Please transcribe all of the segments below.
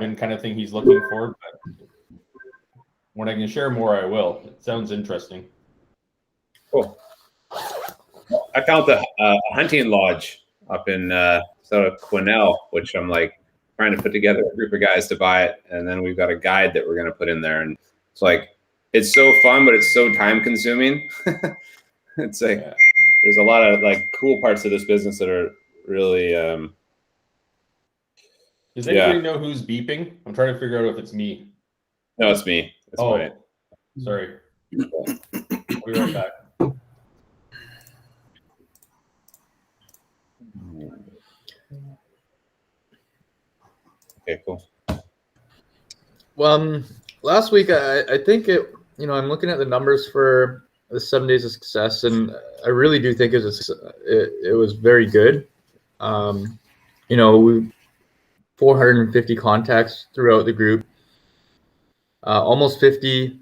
admin kind of thing he's looking for. But when I can share more, I will. It sounds interesting. Cool. I found a hunting lodge up in sort of Quesnel, which I'm like trying to put together a group of guys to buy it, and then we've got a guide that we're going to put in there, and it's like it's so fun, but it's so time consuming. It's like there's a lot of like cool parts of this business that are really. Does anybody know who's beeping? I'm trying to figure out if it's me. No, it's me. It's mine. Sorry. We'll be right back. Okay, cool. Well, last week I think it. I'm looking at the numbers for the 7 days of success, and I really do think it was very good. We 450 contacts throughout the group, almost 50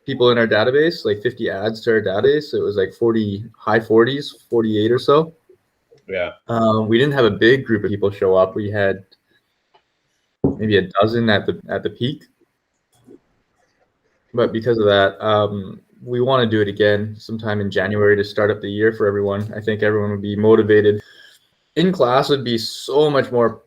people in our database, like 50 adds to our database. So it was like 40, high 40s, 48 or so. Yeah. We didn't have a big group of people show up. We had maybe a dozen at the peak. But because of that, we want to do it again sometime in January to start up the year for everyone. I think everyone would be motivated. In class would be so much more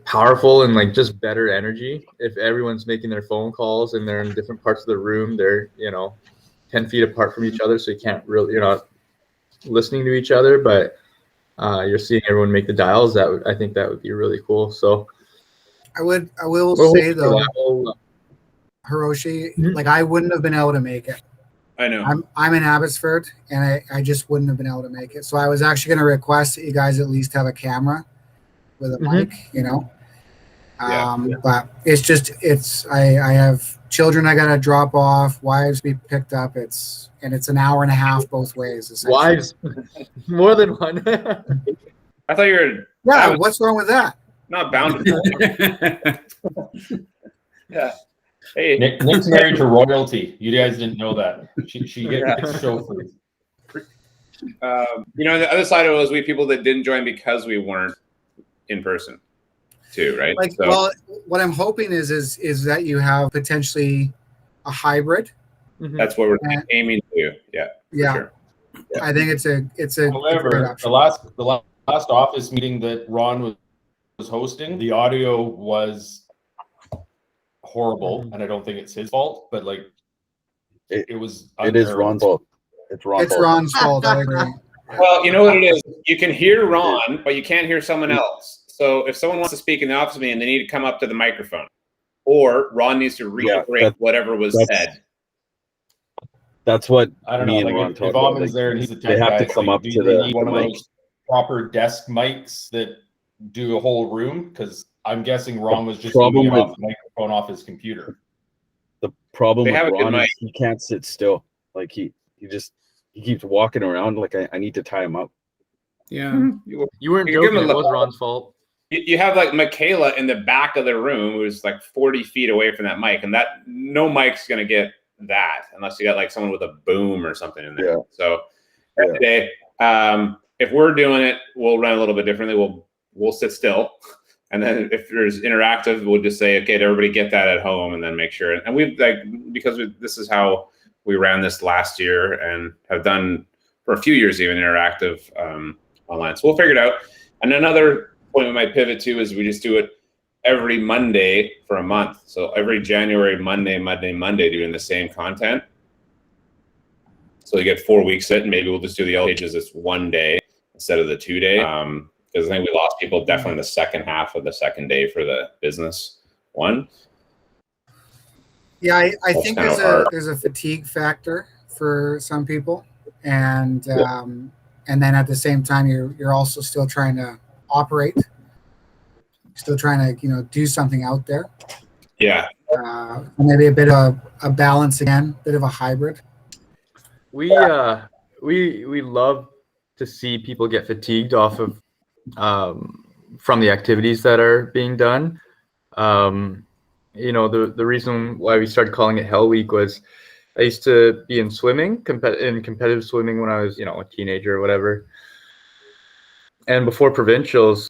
powerful and like just better energy if everyone's making their phone calls and they're in different parts of the room. They're 10 feet apart from each other, so you can't really, you're not listening to each other, but you're seeing everyone make the dials. I think that would be really cool. So I will say though, Hiroshi, like I wouldn't have been able to make it. I know. I'm in Abbotsford, and I just wouldn't have been able to make it. So I was actually going to request that you guys at least have a camera with a mic, But I have children I got to drop off, wives be picked up. It's an hour and a half both ways. Wives, more than one. I thought you were. Yeah, what's wrong with that? Not bound to. Yeah. Hey, Nick's married to royalty. You guys didn't know that. She gets chauffeured. The other side of it was we people that didn't join because we weren't in person, too, right? Well, what I'm hoping is that you have potentially a hybrid. That's what we're aiming to. Yeah. Yeah. Sure. Yeah. I think it's a. However, the last office meeting that Ron was hosting, the audio was horrible, and I don't think it's his fault, but like it was. It is Ron's fault. It's Ron's fault. I agree. Well, you know what it is. You can hear Ron, but you can't hear someone else. So if someone wants to speak in the office meeting, they need to come up to the microphone, or Ron needs to reiterate whatever was said. That's what I don't know. Like if Amon's there and he's a tech they have guy, to come up do to they the need one of mic. those proper desk mics that do a whole room? Because I'm guessing Ron was just using it off the microphone off his computer. The problem They have with a good Ron is mic. he can't sit still. Like he keeps walking around. Like I need to tie him up. Yeah, you weren't joking. It was Ron's fault. You have like Michaela in the back of the room who's like 40 feet away from that mic, and that no mic's gonna get that unless you got like someone with a boom or something in there. Yeah. So today, if we're doing it, we'll run a little bit differently. We'll sit still, and then if there's interactive, we'll just say, okay, everybody get that at home, and then make sure. And we've this is how we ran this last year and have done for a few years even interactive online. So we'll figure it out. And another point we might pivot to is we just do it every Monday for a month. So every January, Monday, doing the same content. So you get 4 weeks in, and maybe we'll just do the yellow pages this one day instead of the 2 day. Because I think we lost people definitely in the second half of the second day for the business one. Yeah, I think there's a fatigue factor for some people, and then at the same time you're also still trying to operate, still trying to do something out there. Yeah. Maybe a bit of a balance again, bit of a hybrid. We love to see people get fatigued off of from the activities that are being done. The reason why we started calling it Hell Week was I used to be in swimming, competitive swimming when I was, a teenager or whatever. And before provincials,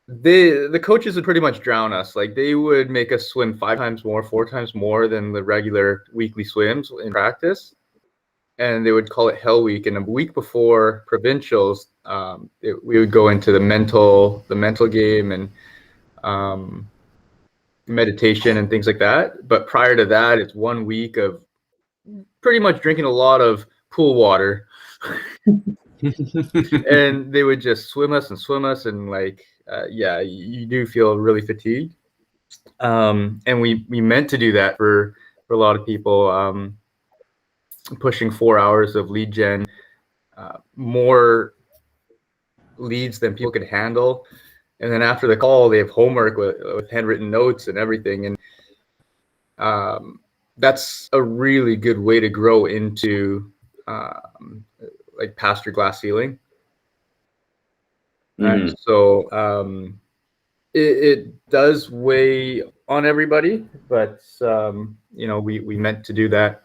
the coaches would pretty much drown us. Like they would make us swim 5 times more, 4 times more than the regular weekly swims in practice, and they would call it Hell Week. And a week before provincials, we would go into the mental game and meditation and things like that. But prior to that, it's 1 week of pretty much drinking a lot of pool water. And they would just swim us and like yeah, you do feel really fatigued. And we meant to do that for a lot of people, pushing 4 hours of lead gen, more leads than people could handle. And then after the call, they have homework with handwritten notes and everything. And that's a really good way to grow into like past your glass ceiling. Mhm. And so it does weigh on everybody, but you know, we meant to do that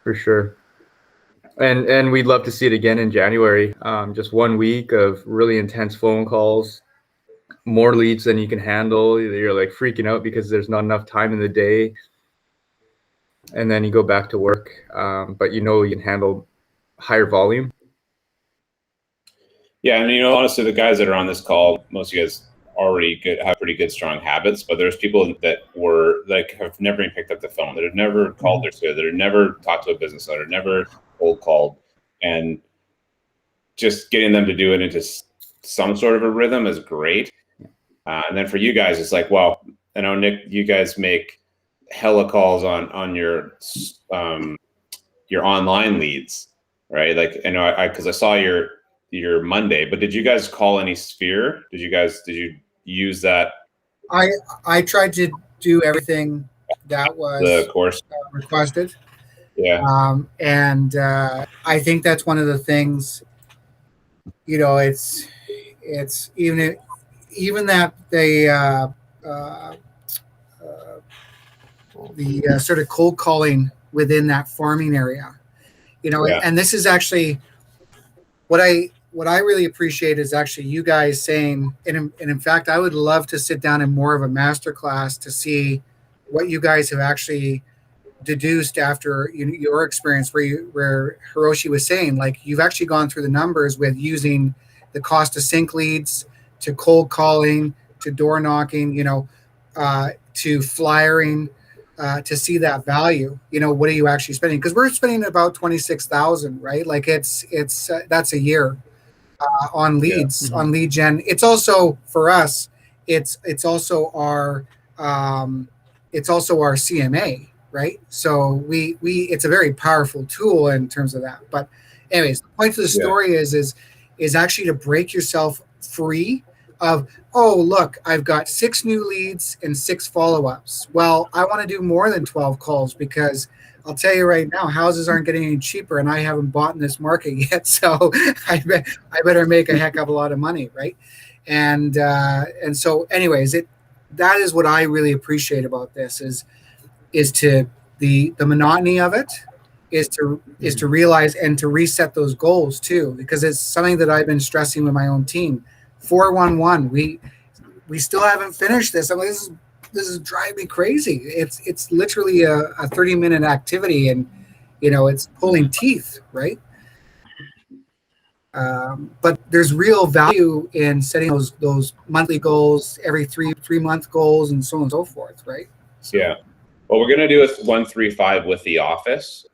for sure. And we'd love to see it again in January. Just 1 week of really intense phone calls, more leads than you can handle. You're like freaking out because there's not enough time in the day. And then you go back to work, but you know you can handle higher volume. Yeah, and you know, honestly, the guys that are on this call, most of you guys have pretty good, strong habits. But there's people that have never even picked up the phone, that have never called their sales, that have never talked to a business owner, never cold called, and just getting them to do it into some sort of a rhythm is great. And then for you guys, it's like, well, I know Nick, you guys make hella calls on your online leads, right? Like, I know because I saw your Monday, but did you guys call any Sphere? Did you use that? I tried to do everything that was The course. requested. Yeah. And I think that's one of the things, you know, it's even that the sort of cold calling within that farming area, you know, Yeah. and this is actually what I really appreciate is actually you guys saying, and in fact, I would love to sit down in more of a masterclass to see what you guys have actually deduced after your experience, where Hiroshi was saying, like, you've actually gone through the numbers with using the cost of sync leads to cold calling to door knocking, you know, to flyering, to see that value. You know, what are you actually spending? Because we're spending about 26,000, right? Like it's that's a year on leads, on lead gen. It's also for us. It's also our CMA, right? So we it's a very powerful tool in terms of that. But anyways, the point of the story is actually to break yourself free of, oh, look, I've got 6 new leads and 6 follow-ups. Well, I want to do more than 12 calls because I'll tell you right now, houses aren't getting any cheaper and I haven't bought in this market yet. So I better make a heck of a lot of money, right? And so anyways, that is what I really appreciate about this is to the monotony of it is to realize and to reset those goals too, because it's something that I've been stressing with my own team. 411, we still haven't finished this. I mean, this is driving me crazy. It's literally a 30-minute activity, and you know, it's pulling teeth, right? But there's real value in setting those monthly goals, every three month goals, and so on and so forth, right? So, yeah. Well, we're gonna do a 135 with the office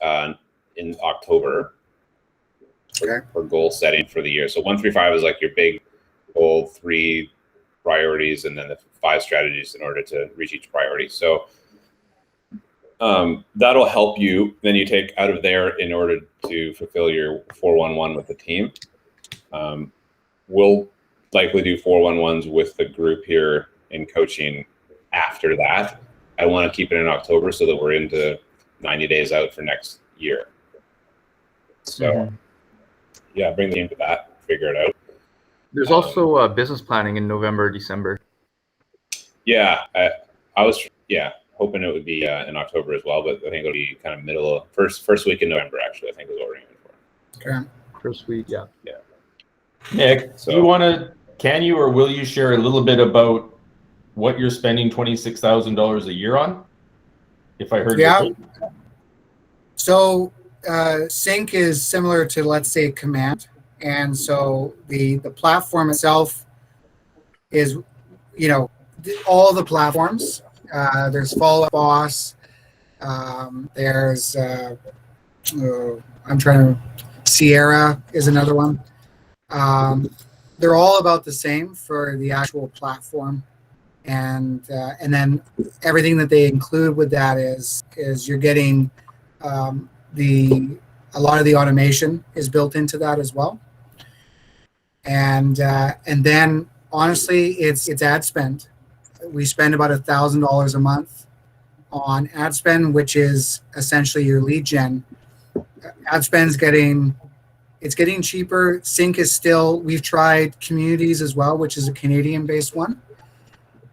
in October for goal setting for the year. So 135 is like your big goal, 3 priorities, and then the 5 strategies in order to reach each priority. So that'll help you. Then you take out of there in order to fulfill your 411 with the team. We'll likely do 411s with the group here in coaching after that. I want to keep it in October so that we're into 90 days out for next year. So yeah, bring the team to that, figure it out. There's also business planning in November, December. Yeah, I was hoping it would be in October as well, but I think it'll be kind of middle of first week in November. Actually, I think is what we're aiming for. Okay. First week, yeah. Nick, So- do you want to can you or will you share a little bit about what you're spending $26,000 a year on? If I heard Yeah. you right. So Sync is similar to, let's say, Command. And so the platform itself is, all the platforms. There's Fallout Boss. There's Sierra is another one. They're all about the same for the actual platform, and then everything that they include with that is you're getting a lot of the automation is built into that as well, and then honestly, it's ad spend. We spend about $1,000 a month on ad spend, which is essentially your lead gen. Ad spend's getting cheaper. Sync is still, we've tried Communities as well, which is a Canadian-based one.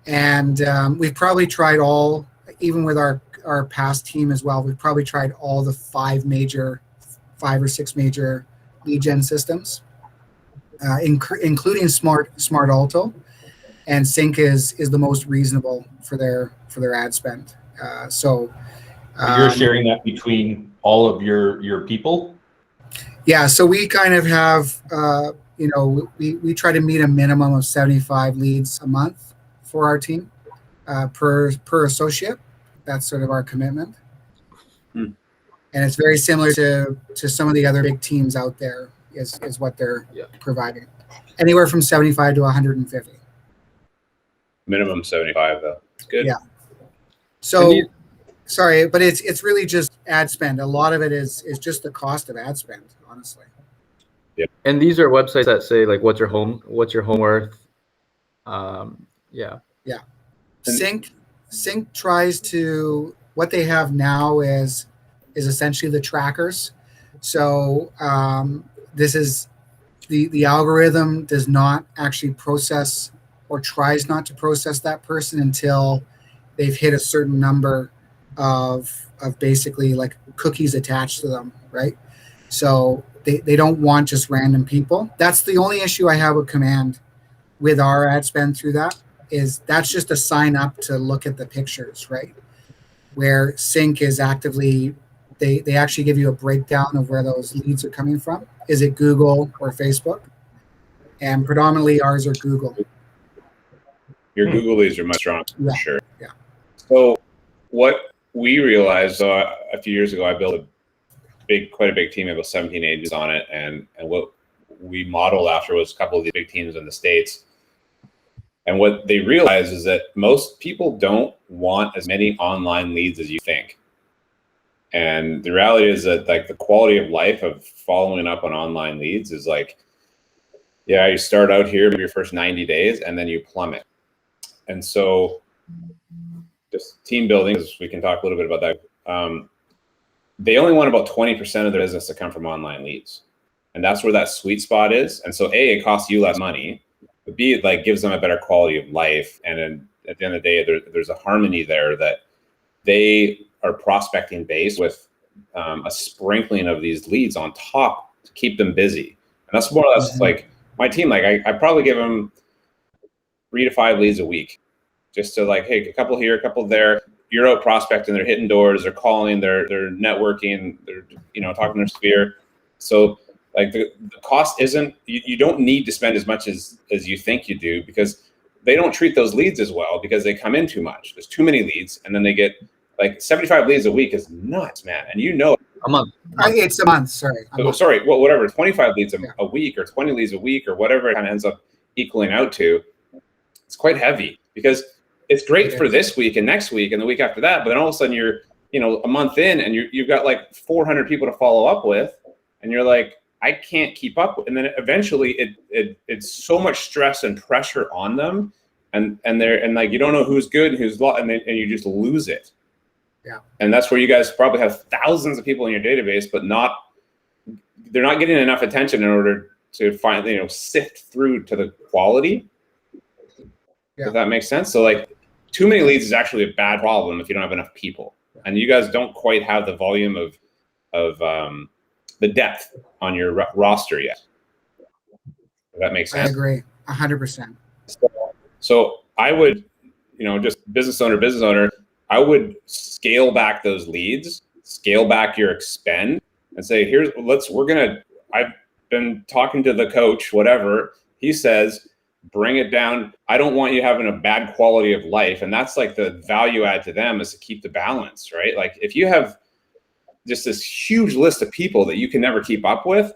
And we've probably tried all, even with our past team as well, we've probably tried all the 5 or 6 major lead gen systems, including Smart Alto. And Sync is the most reasonable for their ad spend. So You're sharing that between all of your people? Yeah, so we kind of have, we try to meet a minimum of 75 leads a month for our team per associate. That's sort of our commitment. And it's very similar to some of the other big teams out there is what they're providing. Anywhere from 75 to 150. Minimum 75 though. It's good. Yeah. So sorry, but it's really just ad spend. A lot of it is just the cost of ad spend, honestly. Yeah. And these are websites that say like, what's your home worth? Yeah. Sync tries to, what they have now is essentially the trackers. So this is the algorithm does not actually process or tries not to process that person until they've hit a certain number of basically like cookies attached to them, right? So they don't want just random people. That's the only issue I have with Command with our ad spend through that, is that's just a sign up to look at the pictures, right? Where Sync is actively, they actually give you a breakdown of where those leads are coming from. Is it Google or Facebook? And predominantly ours are Google. Your Google leads are much stronger, Yeah. for sure. Yeah. So what we realized a few years ago, I built quite a big team, about 17 agents on it, and what we modeled after was a couple of the big teams in the States. And what they realized is that most people don't want as many online leads as you think. And the reality is that like the quality of life of following up on online leads is like, yeah, you start out here your first 90 days and then you plummet. And so just team building, as we can talk a little bit about that. They only want about 20% of their business to come from online leads. And that's where that sweet spot is. And so A, it costs you less money, but B, it like gives them a better quality of life. And then at the end of the day, there's a harmony there that they are prospecting based with a sprinkling of these leads on top to keep them busy. And that's more or less like my team. Like I probably give them 3 to 5 leads a week, just to like, hey, a couple here, a couple there. You're out prospecting, they're hitting doors, they're calling, they're networking, they're talking their sphere. So like the cost isn't, you don't need to spend as much as you think you do, because they don't treat those leads as well because they come in too much. There's too many leads, and then they get like 75 leads a week is nuts, man. And A month. It's a month, sorry. Sorry, well, whatever, 25 leads a week or 20 leads a week or whatever it kind of ends up equaling out to. It's quite heavy because it's great for this week and next week and the week after that, but then all of a sudden you're, a month in and you've got like 400 people to follow up with, and you're like, I can't keep up. And then eventually it's so much stress and pressure on them, and like you don't know who's good and who's lost, and you just lose it. Yeah. And that's where you guys probably have thousands of people in your database, but they're not getting enough attention in order to find, sift through to the quality. Yeah. If that makes sense. So like too many leads is actually a bad problem if you don't have enough people, and you guys don't quite have the volume of the depth on your roster yet. If that makes sense. I agree. 100%. So I would, just business owner, I would scale back those leads, scale back your expend, and say, I've been talking to the coach, whatever, he says, bring it down. I don't want you having a bad quality of life. And that's like the value add to them, is to keep the balance, right? Like if you have just this huge list of people that you can never keep up with,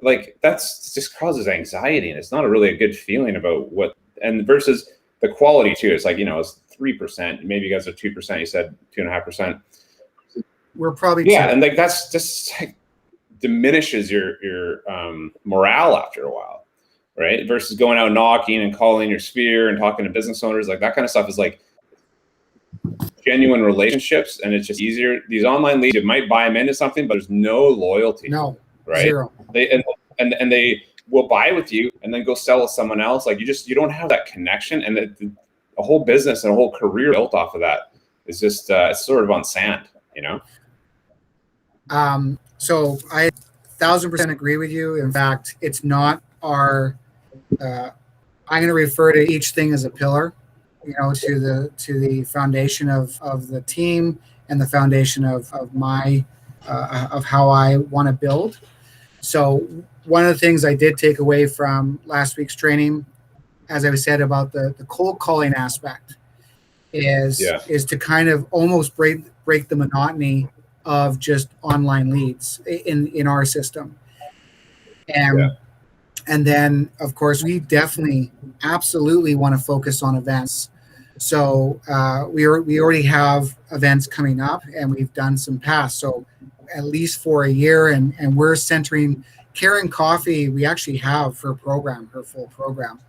like that's just causes anxiety, and it's not really a good feeling about and versus the quality too. It's like, it's 3%, maybe you guys are 2%, you said 2.5%. We're probably yeah. And like, that's just like diminishes your morale after a while, right? Versus going out knocking and calling your sphere and talking to business owners, like that kind of stuff is like genuine relationships, and it's just easier. These online leads, you might buy them into something, but there's no loyalty. No, right? Zero. And they will buy with you and then go sell with someone else. Like you don't have that connection, and a whole business and a whole career built off of that is just it's sort of on sand, So I 1,000% agree with you. In fact, it's not our. I'm going to refer to each thing as a pillar, to the foundation of the team and the foundation of my of how I want to build. So one of the things I did take away from last week's training, as I said about the cold calling aspect, is to kind of almost break the monotony of just online leads in our system. And then, of course, we definitely absolutely want to focus on events. So we already have events coming up, and we've done some past. So at least for a year, and we're centering Karen Coffee. We actually have her full program,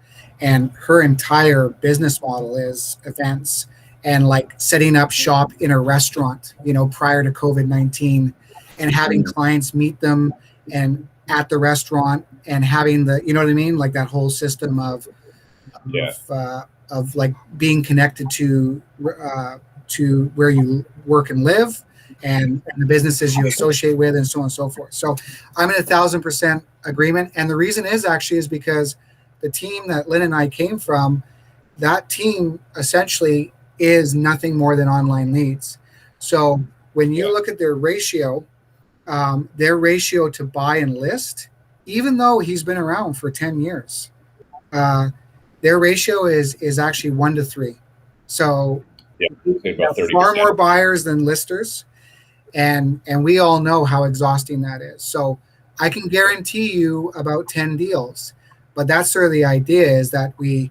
and her entire business model is events and like setting up shop in a restaurant, prior to COVID-19, and having clients meet them and at the restaurant, and having like that whole system of like being connected to where you work and live, and the businesses you associate with, and so on and so forth. So I'm in 1,000% agreement. And the reason is because the team that Lynn and I came from, that team essentially is nothing more than online leads. So when you look at their ratio to buy and list, even though he's been around for 10 years, their ratio is actually 1 to 3. So about 30%. Far more buyers than listers. And we all know how exhausting that is. So I can guarantee you about 10 deals, but that's sort of the idea, is that we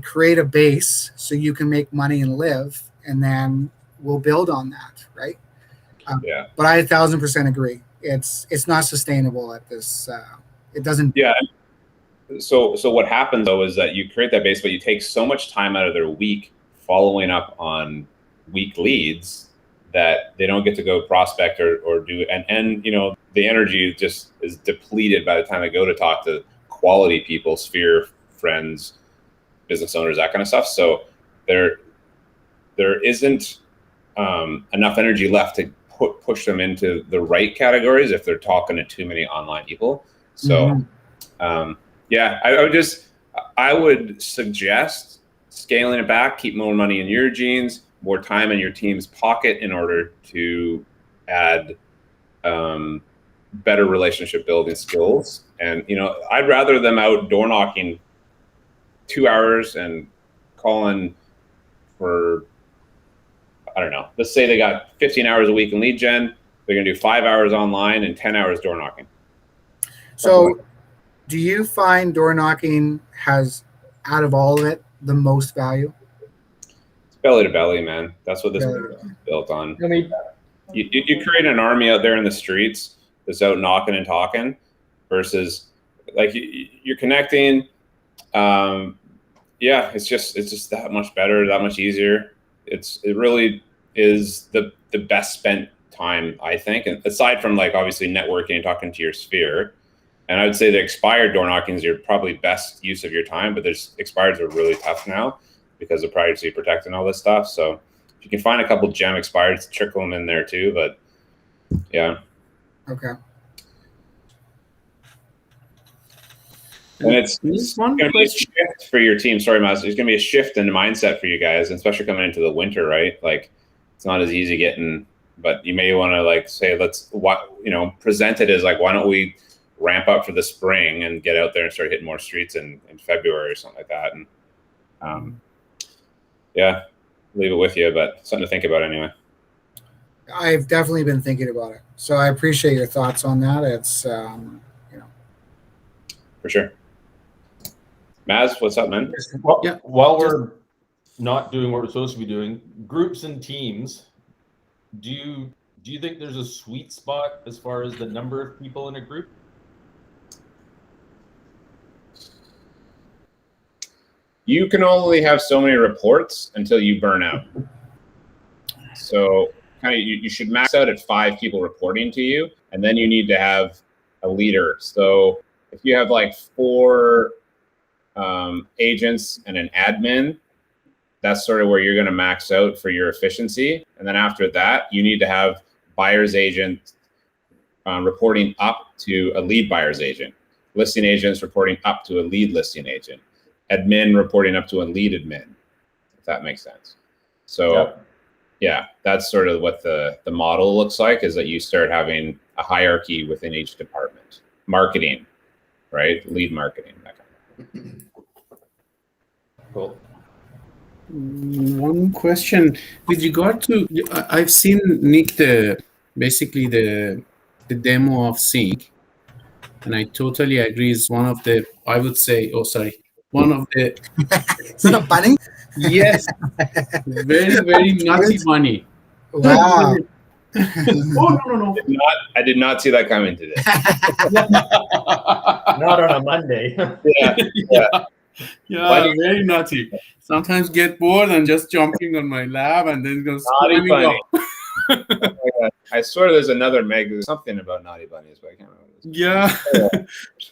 create a base so you can make money and live, and then we'll build on that, right? But I 1,000% agree. It's not sustainable at this. It doesn't. Yeah. So what happens though is that you create that base, but you take so much time out of their week following up on weak leads that they don't get to go prospect or do, and the energy just is depleted by the time they go to talk to quality people, sphere friends, business owners, that kind of stuff. So there isn't enough energy left to push them into the right categories if they're talking to too many online people. So I would suggest scaling it back, keep more money in your jeans, more time in your team's pocket in order to add better relationship building skills. And, I'd rather them out door knocking 2 hours and calling for, I don't know, let's say they got 15 hours a week in lead gen. They're going to do 5 hours online and 10 hours door knocking. So do you find door knocking has, out of all of it, the most value? It's belly to belly, man. That's what this is built on. I mean, you create an army out there in the streets that's out knocking and talking, versus like you're connecting. It's just that much better, that much easier. It really is the best spent time, I think. And aside from like obviously networking and talking to your sphere, and I would say the expired door knocking is your probably best use of your time, but there's expireds are really tough now because of privacy protect and all this stuff. So if you can find a couple gem expireds, trickle them in there too. But yeah. Okay. And it's Just one going to be a question. shift for your team. Sorry, Miles. There's going to be a shift in the mindset for you guys, especially coming into the winter, right? Like, it's not as easy getting, but you may want to like say, present it as like, why don't we ramp up for the spring and get out there and start hitting more streets in February or something like that. And yeah, leave it with you, but something to think about anyway. I've definitely been thinking about it, so I appreciate your thoughts on that. It's For sure. Maz, what's up, man? Well, Yeah. while we're not doing what we're supposed to be doing, groups and teams, do you think there's a sweet spot as far as the number of people in a group? You can only have so many reports until you burn out. So kind of you should max out at 5 people reporting to you, and then you need to have a leader. So if you have like 4 agents and an admin, that's sort of where you're going to max out for your efficiency. And then after that, you need to have buyer's agent reporting up to a lead buyer's agent, listing agents reporting up to a lead listing agent, admin reporting up to a lead admin, if that makes sense. So yeah, that's sort of what the model looks like, is that you start having a hierarchy within each department. Marketing, right? Lead marketing, that kind of thing. Cool. One question with regard to, I've seen Nick basically the demo of Sync, and I totally agree. It's one of the, I would say, one of the is that a bunny? yes, very very naughty bunny. Wow. Oh no. I did not see that coming today. Not on a Monday. Yeah, Bunny. very naughty. Sometimes get bored and just jumping on my lap and then goes Naughty climbing bunny. up. Oh my God. I swear there's another there's something about naughty bunnies, but I can't remember. What it is. Yeah.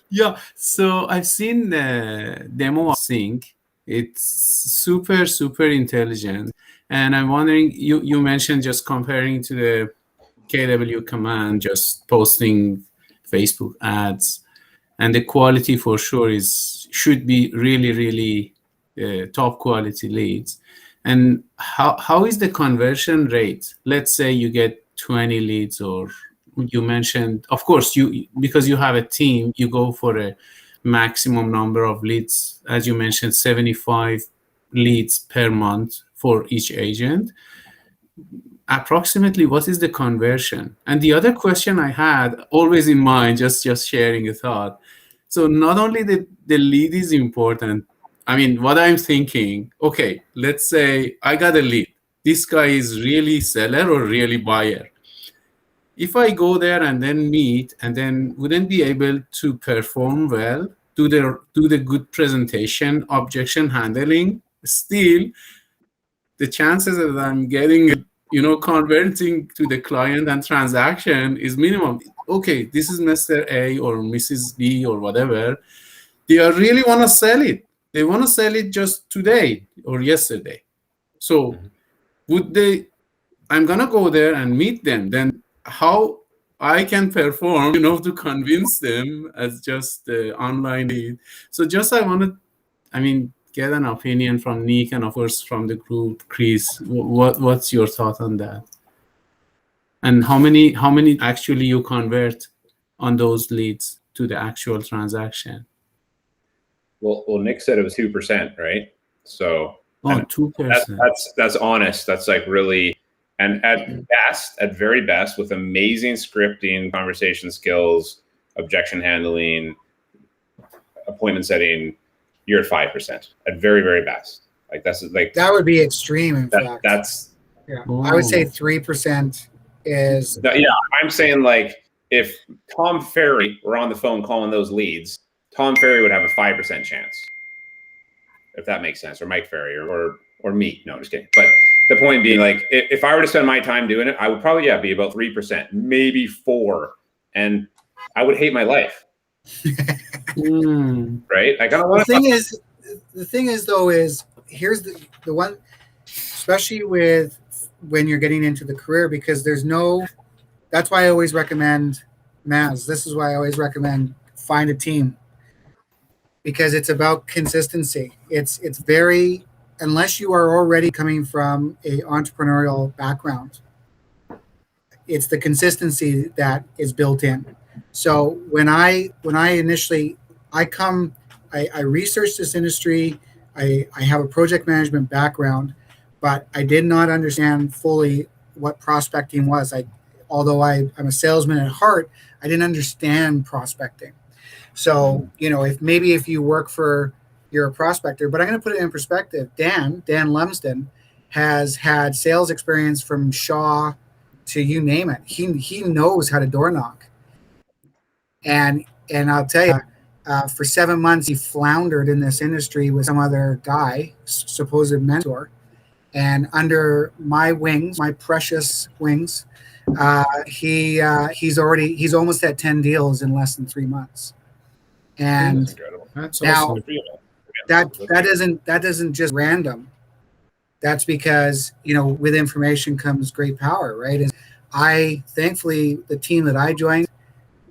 Yeah. So I've seen the demo of Sync. It's super, super intelligent. And I'm wondering, you mentioned just comparing to the KW command, just posting Facebook ads. And the quality for sure should be really, really top quality leads. And how is the conversion rate? Let's say you get 20 leads, or you mentioned, of course, because you have a team, you go for a maximum number of leads. As you mentioned, 75 leads per month for each agent. Approximately, what is the conversion? And the other question I had always in mind, just sharing a thought. So not only the lead is important. I mean, what I'm thinking, okay, let's say I got a lead. This guy is really seller or really buyer. If I go there and then meet and then wouldn't be able to perform well, do the good presentation, objection handling, still the chances that I'm getting, converting to the client and transaction is minimum. Okay, this is Mr. A or Mrs. B or whatever. They really want to sell it. They want to sell it just today or yesterday. So I'm going to go there and meet them. Then how I can perform, to convince them as just the online lead. So just I want to, get an opinion from Nick and of course from the group, Chris. What's your thought on that? And how many actually you convert on those leads to the actual transaction? Well, Nick said it was 2%, right? So 2%. That's honest. That's like really, and at very best, with amazing scripting, conversation skills, objection handling, appointment setting, you're at 5% at very, very best. Like that would be extreme. In fact, that's I would say 3% is. Yeah, I'm saying like if Tom Ferry were on the phone calling those leads, Tom Ferry would have a 5% chance, if that makes sense, or Mike Ferry or me. No, I'm just kidding. But the point being, like, if I were to spend my time doing it, I would probably be about 3%, maybe 4%, and I would hate my life. Right? Like, I don't want to. The thing is though, is here's the one, especially when you're getting into the career, because that's why I always recommend, Maz, this is why I always recommend find a team. because it's about consistency. It's very, unless you are already coming from a entrepreneurial background, it's the consistency that is built in. So when I initially I researched this industry. I have a project management background, but I did not understand fully what prospecting was. Although I'm a salesman at heart, I didn't understand prospecting. So, if you work you're a prospector, but I'm going to put it in perspective. Dan Lumsden has had sales experience from Shaw to you name it. He knows how to door knock. And I'll tell you, for 7 months, he floundered in this industry with some other guy, supposed mentor. And under my wings, my precious wings, he's almost at 10 deals in less than 3 months. And That's incredible. That's now, awesome. that isn't just random. That's because, with information comes great power, right? Thankfully, the team that I joined,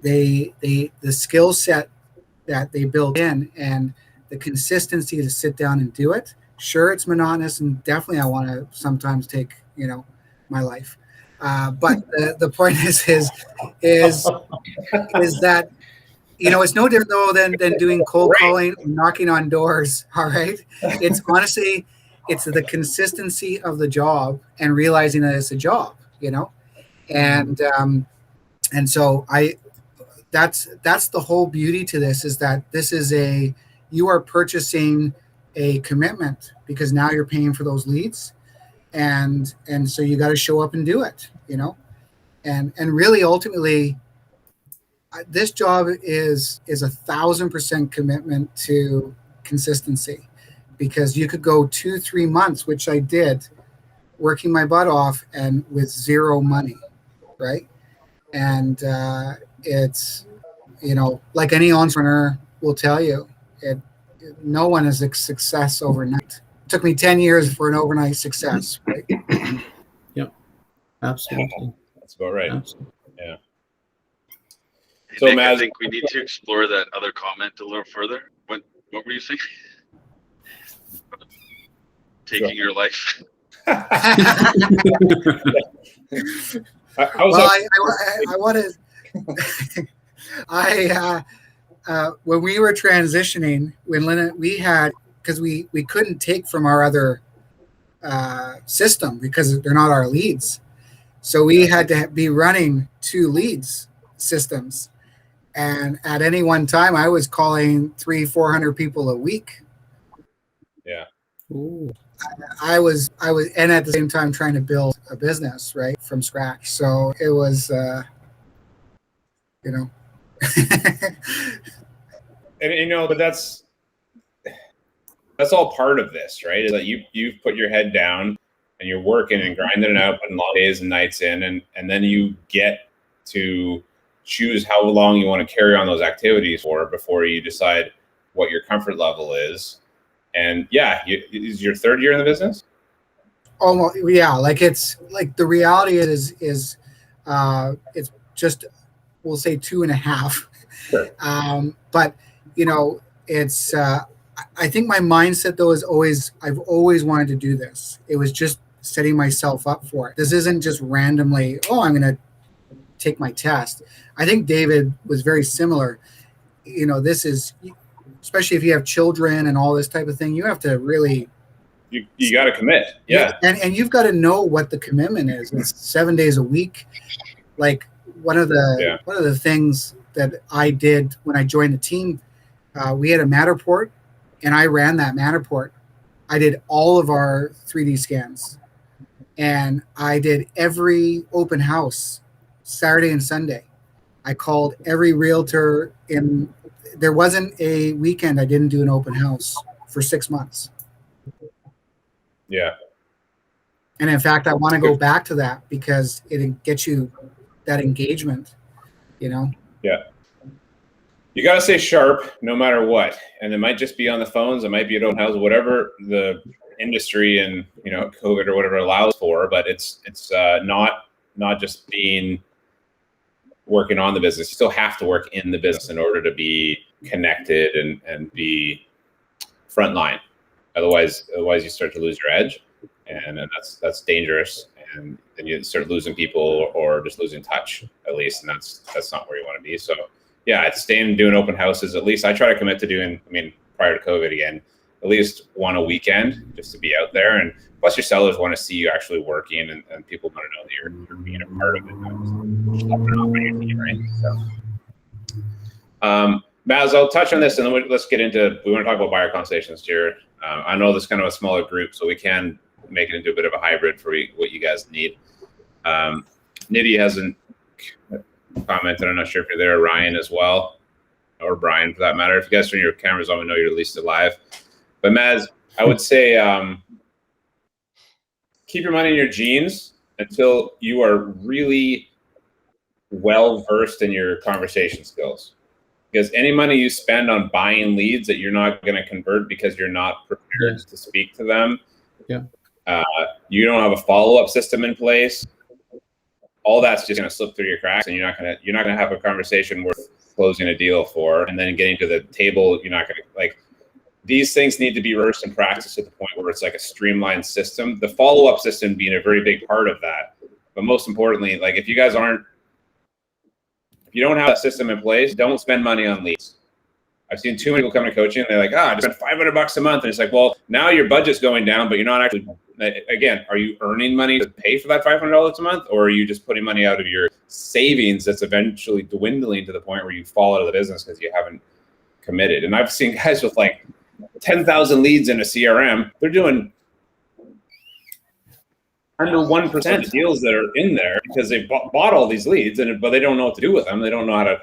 the skill set that they built in and the consistency to sit down and do it. Sure, it's monotonous, and definitely I want to sometimes take, my life. But the point is that, it's no different though than doing cold calling, knocking on doors. All right. It's honestly, it's the consistency of the job and realizing that it's a job, and so that's the whole beauty to this, is that this is you are purchasing a commitment, because now you're paying for those leads, and so you got to show up and do it, and really ultimately, this job is 1,000% commitment to consistency, because you could go 2-3 months, which I did, working my butt off and with zero money, right? And it's, like any entrepreneur will tell you, no one is a success overnight. It took me 10 years for an overnight success, right? Absolutely. That's about right. Absolutely. Yeah. Hey, So, Nick, Maz- I think we need to explore that other comment a little further. What were you saying? Taking your life. I was Well, up- I wanted. When we were transitioning, when Lynn, we had, because we couldn't take from our other system because they're not our leads, so we had to be running 2 leads systems, and at any one time, I was calling 300-400 people a week. yeah. Ooh. I was, and at the same time trying to build a business right from scratch. So it was, And but that's all part of this, right? Is that you've put your head down and you're working and grinding it out, putting long days and nights in, and then you get to choose how long you want to carry on those activities for before you decide what your comfort level is. And yeah, is your 3rd year in the business? almost, yeah. Like it's like the reality is it's just, we'll say 2.5. Sure. But it's. I think my mindset though is I've always wanted to do this. It was just setting myself up for it. This isn't just randomly, I'm going to take my test. I think David was very similar. This is, especially if you have children and all this type of thing, you have to really, You got to commit. Yeah. and you've got to know what the commitment is. It's 7 days a week. Like one of the things that I did when I joined the team, we had a Matterport, and I ran that Matterport. I did all of our 3D scans, and I did every open house Saturday and Sunday. I called every realtor there wasn't a weekend I didn't do an open house for 6 months. Yeah. And in fact, I want to go back to that because it gets you that engagement, Yeah. You got to stay sharp no matter what. And it might just be on the phones. It might be at open houses, whatever the industry and, COVID or whatever allows for, but it's not just being working on the business. You still have to work in the business in order to be connected and be frontline. Otherwise you start to lose your edge, and that's dangerous. And then you start losing people or just losing touch, at least, and that's not where you want to be. So yeah, I'd stay and doing open houses. At least I try to commit to doing, I mean, prior to COVID again, at least one a weekend, just to be out there. And plus your sellers want to see you actually working, and people want to know that you're being a part of it. Right? So, Maz, I'll touch on this, and then let's get into, we want to talk about buyer consultations here. I know this is kind of a smaller group, so we can make it into a bit of a hybrid for what you guys need. Nidhi hasn't commented. I'm not sure if you're there, Ryan as well, or Brian for that matter. If you guys turn your cameras on, we know you're at least alive. But Maz, I would say keep your money in your jeans until you are really well versed in your conversation skills. Because any money you spend on buying leads that you're not going to convert because you're not prepared to speak to them, you don't have a follow-up system in place, all that's just going to slip through your cracks, and you're not going to have a conversation worth closing a deal for. And then getting to the table, you're not going to, like, these things need to be rehearsed and practiced to the point where it's like a streamlined system. The follow-up system being a very big part of that. But most importantly, like, if you don't have that system in place, don't spend money on leads. I've seen too many people come to coaching and they're like, I just spend $500 a month. And it's like, well, now your budget's going down, but you're not actually, again, are you earning money to pay for that $500 a month? Or are you just putting money out of your savings that's eventually dwindling to the point where you fall out of the business because you haven't committed? And I've seen guys with like 10,000 leads in a CRM, they're doing under 1% deals that are in there because they've bought all these leads, but they don't know what to do with them. They don't know how to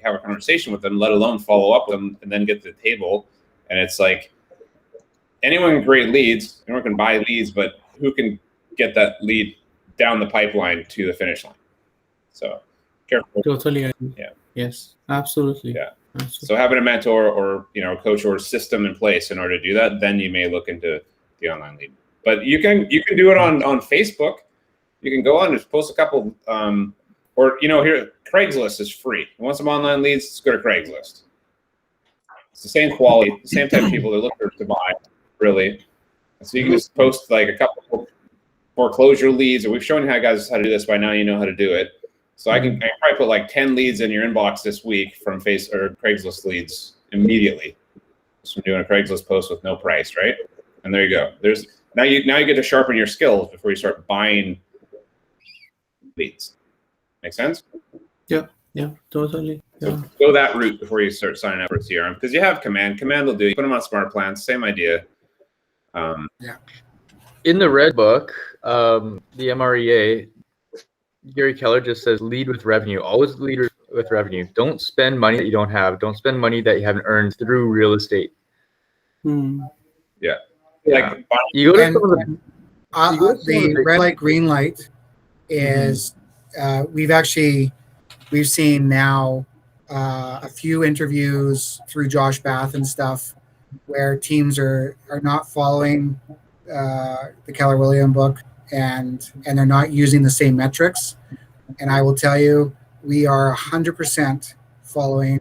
have a conversation with them, let alone follow up with them and then get to the table. And it's like, anyone can create leads, anyone can buy leads, but who can get that lead down the pipeline to the finish line? So careful. Totally. Yeah. Yes, absolutely. Yeah. Absolutely. So having a mentor or a coach or a system in place in order to do that, then you may look into the online lead. But you can do it on Facebook. You can go on and just post a couple, or here Craigslist is free. You want some online leads? Just go to Craigslist. It's the same quality, the same type of people that look to buy, really. So you can just post like a couple foreclosure leads, or we've shown you guys how to do this by now. You know how to do it. So I can probably put like 10 leads in your inbox this week from Craigslist leads immediately, just from doing a Craigslist post with no price, right? And there you go. Now you get to sharpen your skills before you start buying leads. Make sense? Yeah, totally. Yeah. So go that route before you start signing up for CRM, because you have Command. Command will do. You put them on smart plans. Same idea. In the red book, the MREA, Gary Keller just says lead with revenue. Always lead with revenue. Don't spend money that you don't have. Don't spend money that you haven't earned through real estate. Yeah. Like you go to some of the red light, green light is we've seen now a few interviews through Josh Bath and stuff where teams are not following the Keller Williams book and they're not using the same metrics. And I will tell you, we are 100% following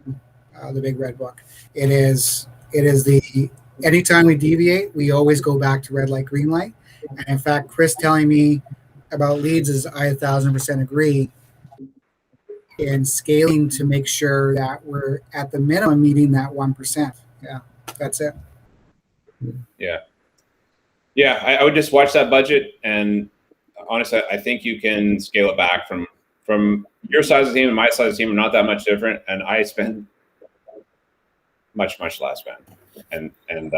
the big red book. It is the anytime we deviate, we always go back to red light, green light. And in fact, Chris telling me about leads is I 1,000% agree in scaling to make sure that we're at the minimum meeting that 1%. Yeah, that's it. Yeah, I would just watch that budget, and honestly, I think you can scale it back from your size of team and my size of team are not that much different, and I spend much less, man. And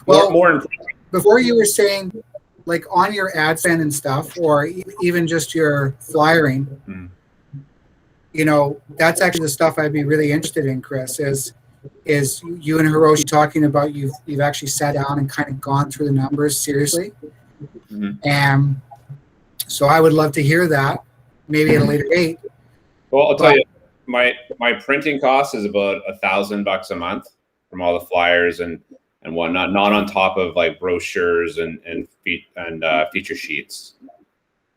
more before you were saying like on your ad spend and stuff, or even just your flyering, that's actually the stuff I'd be really interested in, Chris, is you and Hiroshi talking about you've actually sat down and kind of gone through the numbers seriously. And so I would love to hear that maybe at a later date. Well, I'll tell you, my printing cost is about $1,000 a month from all the flyers and whatnot, not on top of like brochures and feature sheets,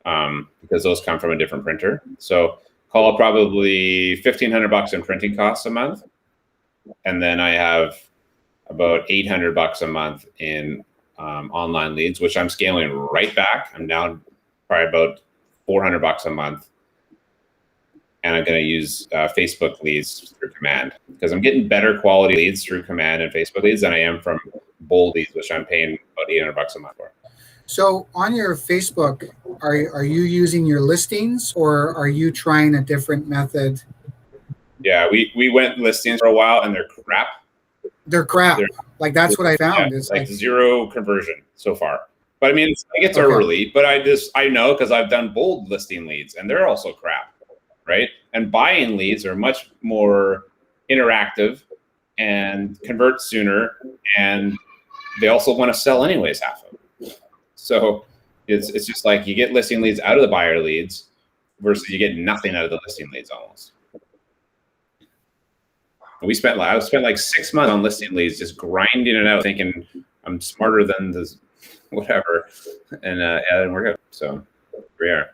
because those come from a different printer. So call it probably $1,500 in printing costs a month, and then I have about $800 a month in online leads, which I'm scaling right back. I'm now probably about $400 a month, and I'm going to use Facebook leads through Command because I'm getting better quality leads through Command and Facebook leads than I am from Bold leads, which I'm paying about $800 a month for. So on your Facebook, are you using your listings or are you trying a different method? Yeah, we went listings for a while and they're crap. They're crap. Like that's what I found. Yeah, Is like zero conversion so far. But I mean, it's early, but I know because I've done Bold listing leads and they're also crap, right? And buying leads are much more interactive and convert sooner, and they also want to sell anyways, half of them. So it's just like you get listing leads out of the buyer leads versus you get nothing out of the listing leads almost. I spent like 6 months on listing leads, just grinding it out, thinking I'm smarter than this, whatever, and it didn't work out. So we are.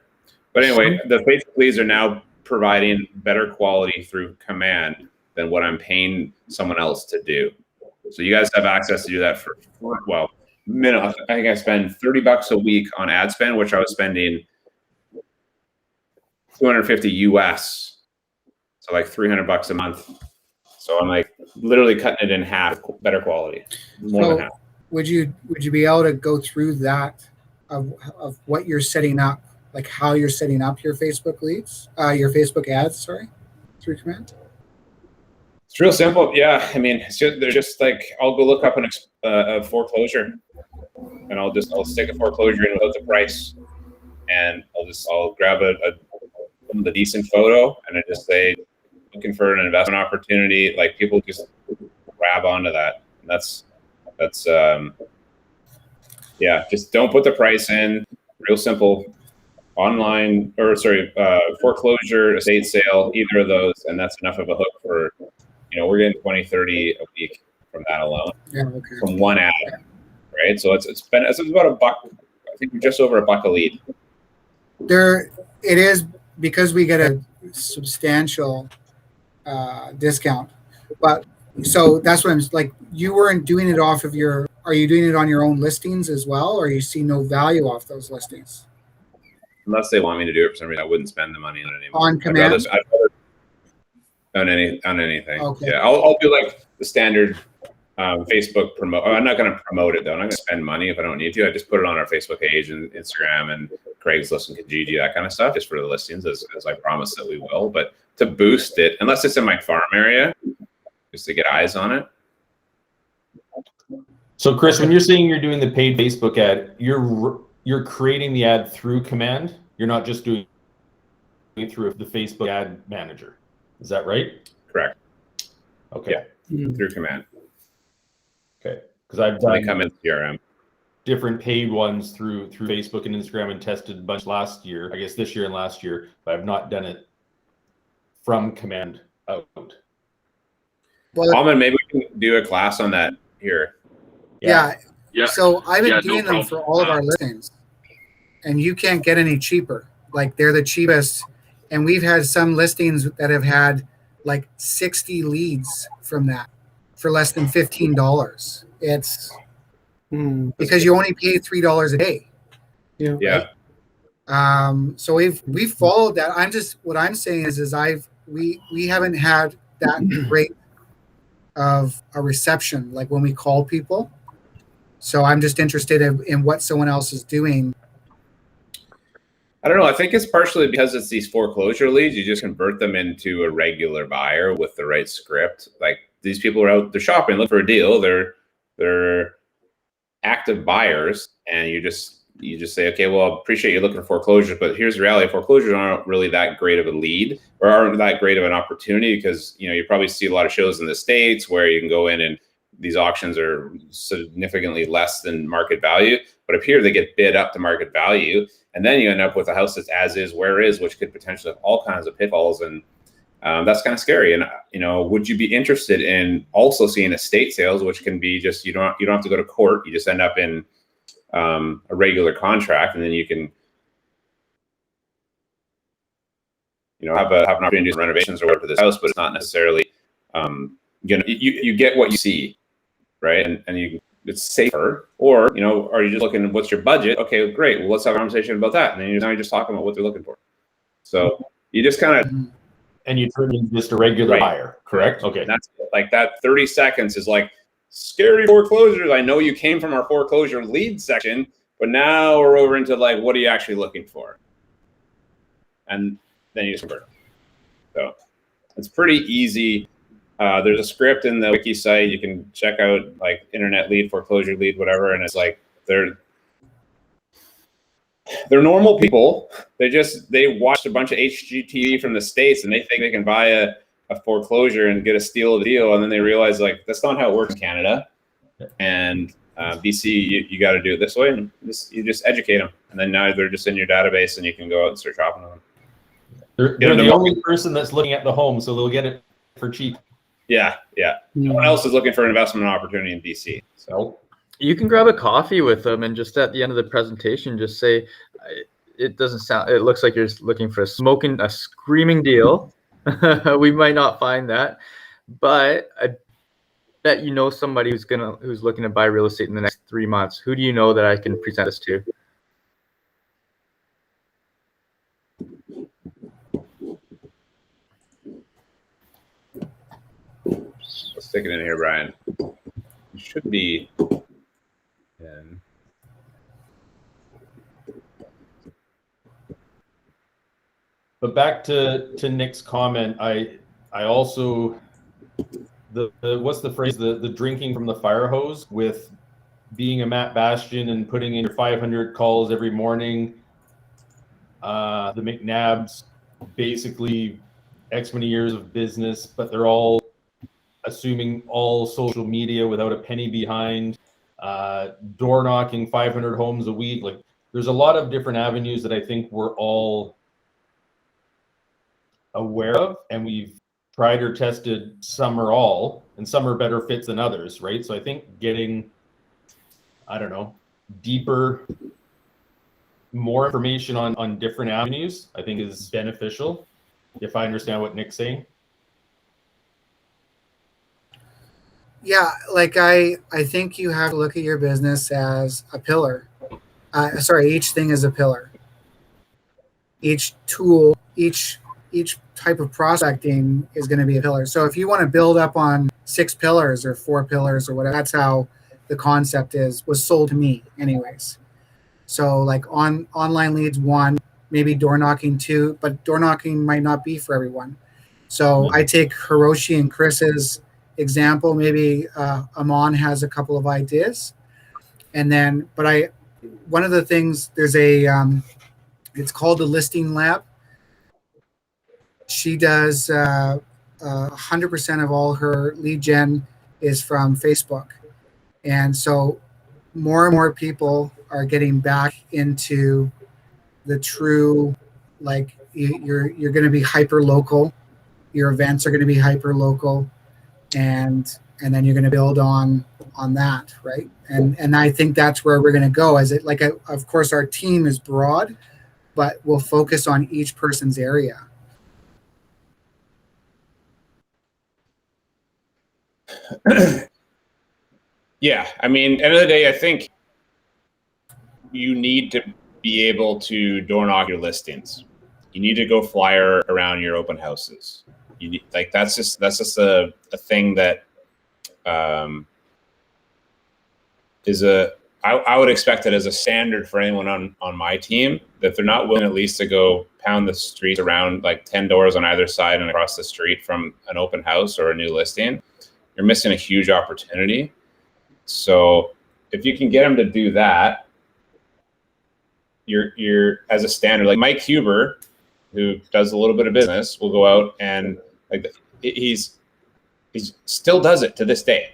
But anyway, the Facebook leads are now providing better quality through Command than what I'm paying someone else to do. So you guys have access to do that for minimum. I think I spend $30 a week on ad spend, which I was spending $250 US, so like $300 a month. So I'm like literally cutting it in half, better quality, more than half. Would you be able to go through that of what you're setting up, like how you're setting up your Facebook leads, your Facebook ads, sorry, through Command? It's real simple. Yeah, I mean, they're just like, I'll go look up a foreclosure, and I'll stick a foreclosure in without the price, and I'll grab the decent photo, and I just say, looking for an investment opportunity. Like people just grab onto that. And that's just don't put the price in. Real simple. Online foreclosure, estate sale, either of those, and that's enough of a hook for, we're getting 20, 30 a week from that alone. Yeah, okay. From one ad, right? So it's about $1. I think just over $1 a lead. There it is, because we get a substantial discount. But so that's what I'm like. You weren't doing it off of are you doing it on your own listings as well, or you see no value off those listings? Unless they want me to do it for some reason, I wouldn't spend the money on it anymore. On Command? I'd rather on anything. Okay. Yeah, I'll do like the standard Facebook promote. I'm not going to promote it though. I'm not going to spend money if I don't need to. I just put it on our Facebook page and Instagram and Craigslist and Kijiji, that kind of stuff, just for the listings, as I promised that we will. But to boost it, unless it's in my farm area, just to get eyes on it. So Chris, when you're saying you're doing the paid Facebook ad, you're creating the ad through Command. You're not just doing it through the Facebook ad manager. Is that right? Correct. Okay. Yeah, through Command. Okay. Because I've They done come in CRM. different paid ones through Facebook and Instagram and tested a bunch last year. I guess this year and last year, but I've not done it from Command out. Well, Alman, maybe we can do a class on that here. yeah. Yeah. So I've been Yeah, no doing them problem. for all of our listings, and you can't get any cheaper. Like they're the cheapest, and we've had some listings that have had like 60 leads from that for less than $15. It's because you only pay $3 a day. Yeah. So we've followed that. What I'm saying is we haven't had that great of a reception, like when we call people. So I'm just interested in what someone else is doing. I don't know. I think it's partially because it's these foreclosure leads. You just convert them into a regular buyer with the right script. Like these people are out, they're shopping, look for a deal. They're active buyers, and you just say, okay, well, I appreciate you looking for foreclosures, but here's the reality: foreclosures aren't really that great of a lead, or aren't that great of an opportunity, because you probably see a lot of shows in the States where you can go in and these auctions are significantly less than market value, but up here they get bid up to market value, and then you end up with a house that's as is, where is, which could potentially have all kinds of pitfalls, and that's kind of scary. And would you be interested in also seeing estate sales, which can be just you don't have to go to court, you just end up in a regular contract, and then you can have an opportunity to do renovations or whatever to this house, but it's not necessarily, you get what you see, right? And it's safer. Or, are you just looking, what's your budget? Okay, great. Well, let's have a conversation about that. And then you're just talking about what they're looking for. So you just kind of, Mm-hmm. And you turn into just a regular Right. buyer, correct? Okay. that's like that 30 seconds is like scary foreclosures. I know you came from our foreclosure lead section, but now we're over into like, what are you actually looking for? And then you just convert. So it's pretty easy. There's a script in the wiki site. You can check out like internet lead, foreclosure lead, whatever. And it's like, they're normal people. They watched a bunch of HGTV from the States and they think they can buy a foreclosure and get a steal of the deal. And then they realize like, that's not how it works in Canada. And BC, you got to do it this way. And you just educate them. And then now they're just in your database and you can go out and start shopping on them. They're the only person that's looking at the home, so they'll get it for cheap. Yeah. No one else is looking for an investment opportunity in BC. So You can grab a coffee with them and just at the end of the presentation, just say, it looks like you're looking for a screaming deal. We might not find that, but I bet you know somebody who's looking to buy real estate in the next 3 months. Who do you know that I can present this to? let's stick it in here, Brian. You should be in. But back to Nick's comment, I also the what's the phrase, the drinking from the fire hose with being a Matt Bastian and putting in your 500 calls every morning. The McNabs, basically X many years of business, but they're all assuming all social media without a penny behind. Door knocking 500 homes a week. Like there's a lot of different avenues that I think we're all aware of, and we've tried or tested some or all, and some are better fits than others, right? So I think getting, deeper, more information on different avenues, I think is beneficial, if I understand what Nick's saying. Yeah, like I think you have to look at your business as a pillar. Each thing is a pillar. Each tool, each type of prospecting is going to be a pillar. So if you want to build up on 6 pillars or 4 pillars or whatever, that's how the concept was sold to me anyways. So like online leads 1, maybe door knocking 2, but door knocking might not be for everyone. So I take Hiroshi and Chris's example. Maybe Amon has a couple of ideas. And then, one of the things, there's it's called the Listing Lab. She does 100% of all her lead gen is from Facebook. And so more and more people are getting back into the true, like you're going to be hyper local. Your events are going to be hyper local, and then you're going to build on that, right? And I think that's where we're going to go. Of course, our team is broad, but we'll focus on each person's area. Yeah, I mean, end of the day, I think you need to be able to door knock your listings. You need to go flyer around your open houses. You need, like that's just a thing that is I would expect it as a standard for anyone on my team, that they're not willing at least to go pound the streets around like 10 doors on either side and across the street from an open house or a new listing. You're missing a huge opportunity. So if you can get them to do that, you're as a standard, like Mike Huber, who does a little bit of business, will go out and like he's still does it to this day,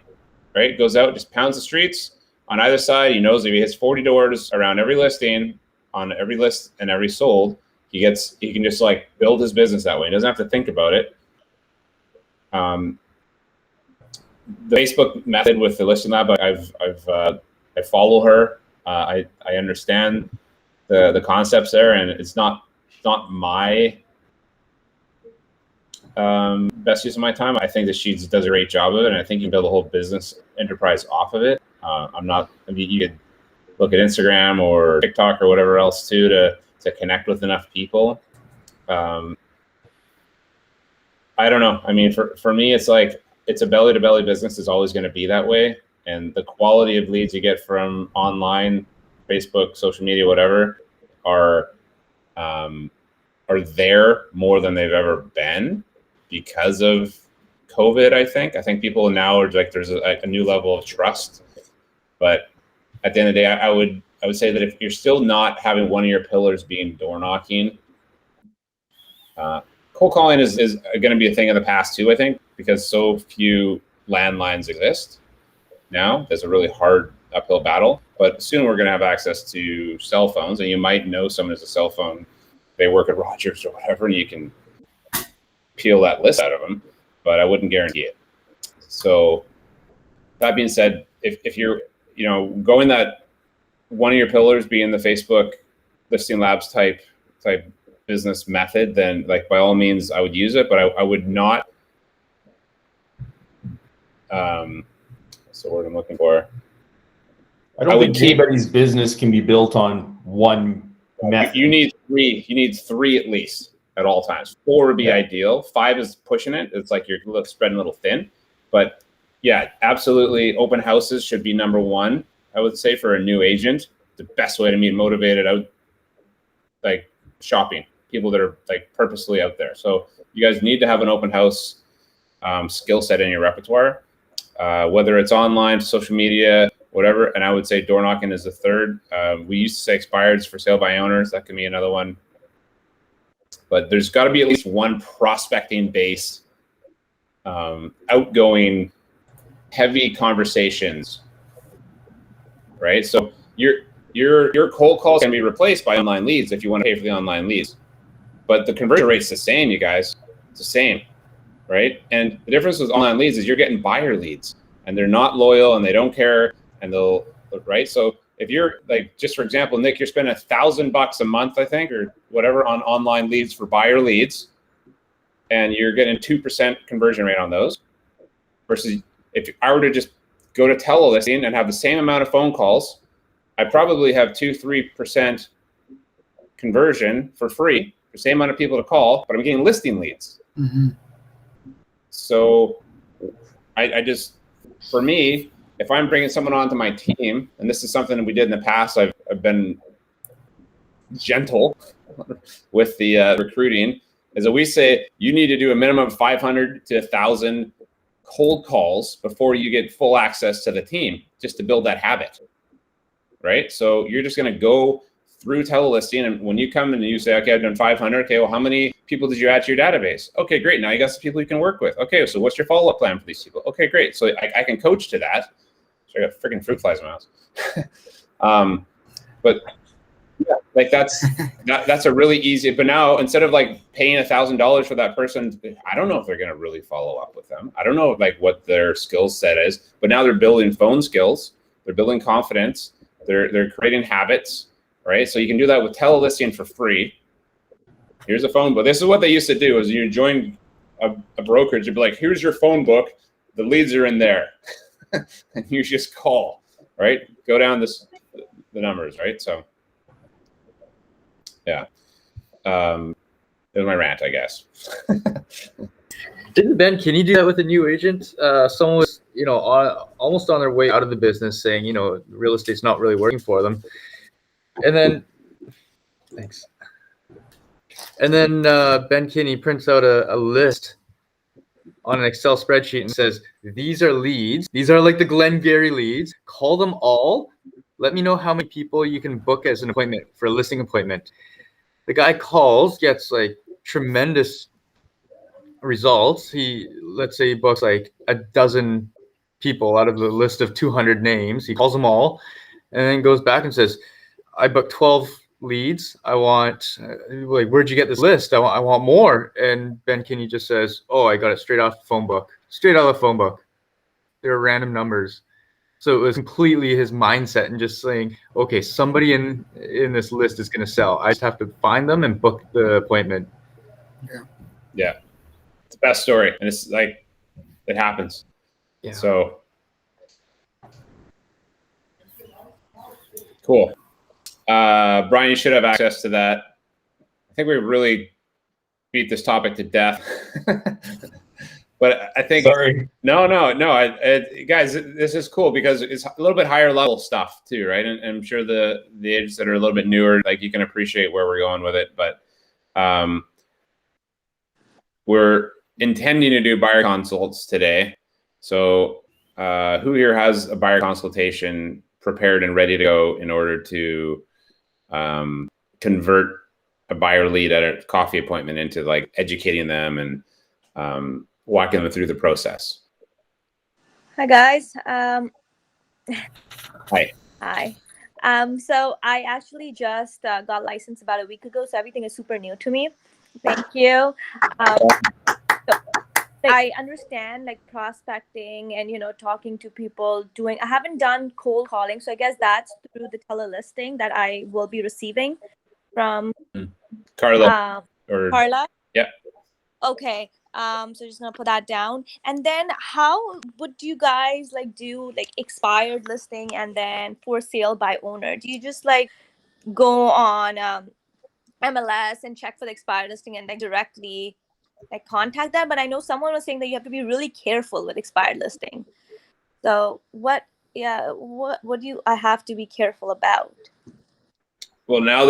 right? Goes out, just pounds the streets on either side. He knows if he hits 40 doors around every listing, on every list and every sold, he can just like build his business that way. He doesn't have to think about it. The Facebook method with the Listing Lab, I follow her. I understand the concepts there, and it's not my best use of my time. I think that she does a great job of it, and I think you can build a whole business enterprise off of it. You could look at Instagram or TikTok or whatever else too to connect with enough people. I don't know. I mean, for me, it's like it's a belly to belly business is always going to be that way, and the quality of leads you get from online, Facebook, social media, whatever, are there more than they've ever been because of COVID. I think people now are like, there's a new level of trust. But at the end of the day, I would say that if you're still not having one of your pillars being door knocking, cold calling is going to be a thing of the past too, I think, because so few landlines exist now. There's a really hard uphill battle, but soon we're going to have access to cell phones, and you might know someone has a cell phone. They work at Rogers or whatever, and you can peel that list out of them, but I wouldn't guarantee it. So that being said, if you're, going that one of your pillars being the Facebook Listing Labs type business method, then like by all means I would use it, but I would not. What's the word I'm looking for? I don't think anybody's business can be built on one method. You need three. You need three at least at all times. 4 would be ideal. 5 is pushing it. It's like you're spreading a little thin, but yeah, absolutely. Open houses should be number 1. I would say for a new agent, the best way to be motivated out, like shopping, people that are like purposely out there. So you guys need to have an open house skill set in your repertoire, whether it's online, social media, whatever. And I would say door knocking is the third. We used to say expireds for sale by owners. That could be another one. But there's got to be at least one prospecting base, outgoing, heavy conversations, right? So your cold calls can be replaced by online leads if you want to pay for the online leads. But the conversion rate's the same, you guys. It's the same, right? And the difference with online leads is you're getting buyer leads, and they're not loyal, and they don't care, and they'll, right? So if you're like, just for example, Nick, you're spending $1,000 a month, I think, or whatever, on online leads for buyer leads, and you're getting 2% conversion rate on those, versus if I were to just go to telelisting and have the same amount of phone calls, I probably have 2-3% conversion for free, the same amount of people to call, but I'm getting listing leads. Mm-hmm. So I just, for me, if I'm bringing someone onto my team, and this is something that we did in the past, I've been gentle with the recruiting, is that we say you need to do a minimum of 500 to 1,000 cold calls before you get full access to the team, just to build that habit, right? So you're just going to go through telelisting, and when you come in and you say, okay, I've done 500, okay, well, how many people did you add to your database? Okay, great. Now you got some people you can work with. Okay, so what's your follow-up plan for these people? Okay, great. So I can coach to that. So I got freaking fruit flies in my house. But yeah, like that's a really easy, but now instead of like paying $1,000 for that person, I don't know if they're going to really follow up with them. I don't know like what their skill set is, but now they're building phone skills. They're building confidence. They're creating habits, right? So you can do that with telelisting for free. Here's a phone book. This is what they used to do, is you join a brokerage, you'd be like, here's your phone book. The leads are in there. And you just call, right? Go down the numbers, right? So yeah. It was my rant, I guess. Didn't Ben Kinney do that with a new agent? Someone was, almost on their way out of the business, saying, real estate's not really working for them. And then, thanks. And then Ben Kinney prints out a list on an Excel spreadsheet and says, these are leads. These are like the Glengarry leads. Call them all. Let me know how many people you can book as an appointment for a listing appointment. The guy calls, gets like tremendous results. Let's say he books like a dozen people out of the list of 200 names. He calls them all and then goes back and says, I booked 12 leads. I want, like, where'd you get this list? I want more. And Ben Kinney just says, oh, I got it straight off the phone book. Straight out of the phone book. They're random numbers. So it was completely his mindset and just saying, okay, somebody in this list is going to sell. I just have to find them and book the appointment. Yeah. It's the best story, and it's like it happens. Yeah. So cool. Brian, you should have access to that. I think we really beat this topic to death. But I think Sorry. no, guys, this is cool because it's a little bit higher level stuff too, right? And I'm sure the agents that are a little bit newer, like you can appreciate where we're going with it. But we're intending to do buyer consults today. So who here has a buyer consultation prepared and ready to go in order to convert a buyer lead at a coffee appointment into like educating them and walking them through the process? Hi guys. Hi. Hi. So I actually just got licensed about a week ago, so everything is super new to me. Thank you. So I understand like prospecting and talking to people. I haven't done cold calling, so I guess that's through the telelisting that I will be receiving from Carla or Carla. Yeah. Okay. So just gonna put that down. And then how would you guys do expired listing and then for sale by owner? Do you just go on MLS and check for the expired listing and then directly contact them? But I know someone was saying that you have to be really careful with expired listing. So what do I have to be careful about? Well, now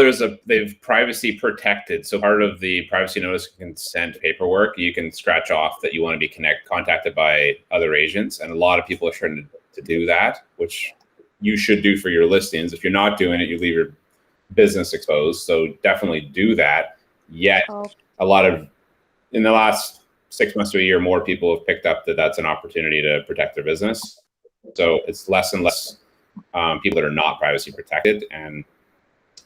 they've privacy protected. So part of the privacy notice and consent paperwork, you can scratch off that you want to be contacted by other agents. And a lot of people are trying to do that, which you should do for your listings. If you're not doing it, you leave your business exposed. So definitely do that. Yet in the last 6 months to a year, more people have picked up that that's an opportunity to protect their business. So it's less and less people that are not privacy protected. And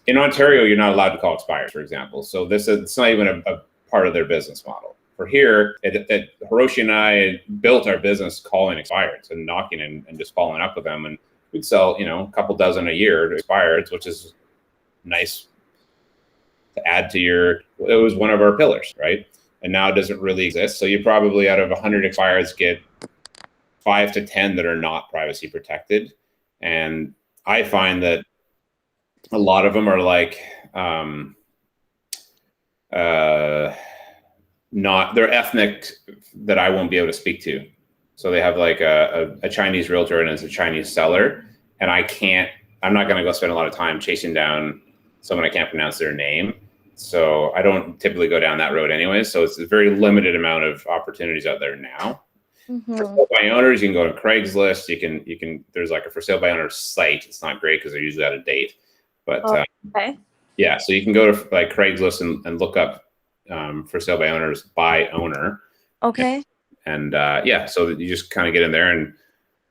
in Ontario, you're not allowed to call expires, for example. So it's not even a part of their business model. For here, Hiroshi and I built our business calling expireds and knocking and just following up with them. And we'd sell, a couple dozen a year to expireds, which is nice to add to it was one of our pillars, right? And now it doesn't really exist. So you probably out of 100 expireds get 5 to 10 that are not privacy protected. And I find that a lot of them are they're ethnic that I won't be able to speak to. So they have a Chinese realtor and it's a Chinese seller. And I'm not going to go spend a lot of time chasing down someone I can't pronounce their name. So I don't typically go down that road anyway. So it's a very limited amount of opportunities out there now. Mm-hmm. For sale by owners, you can go to Craigslist. There's a for sale by owner site. It's not great because they're usually out of date. But okay. Yeah, so you can go to Craigslist and look up for sale by owners by owner. Okay. And so that you just kind of get in there and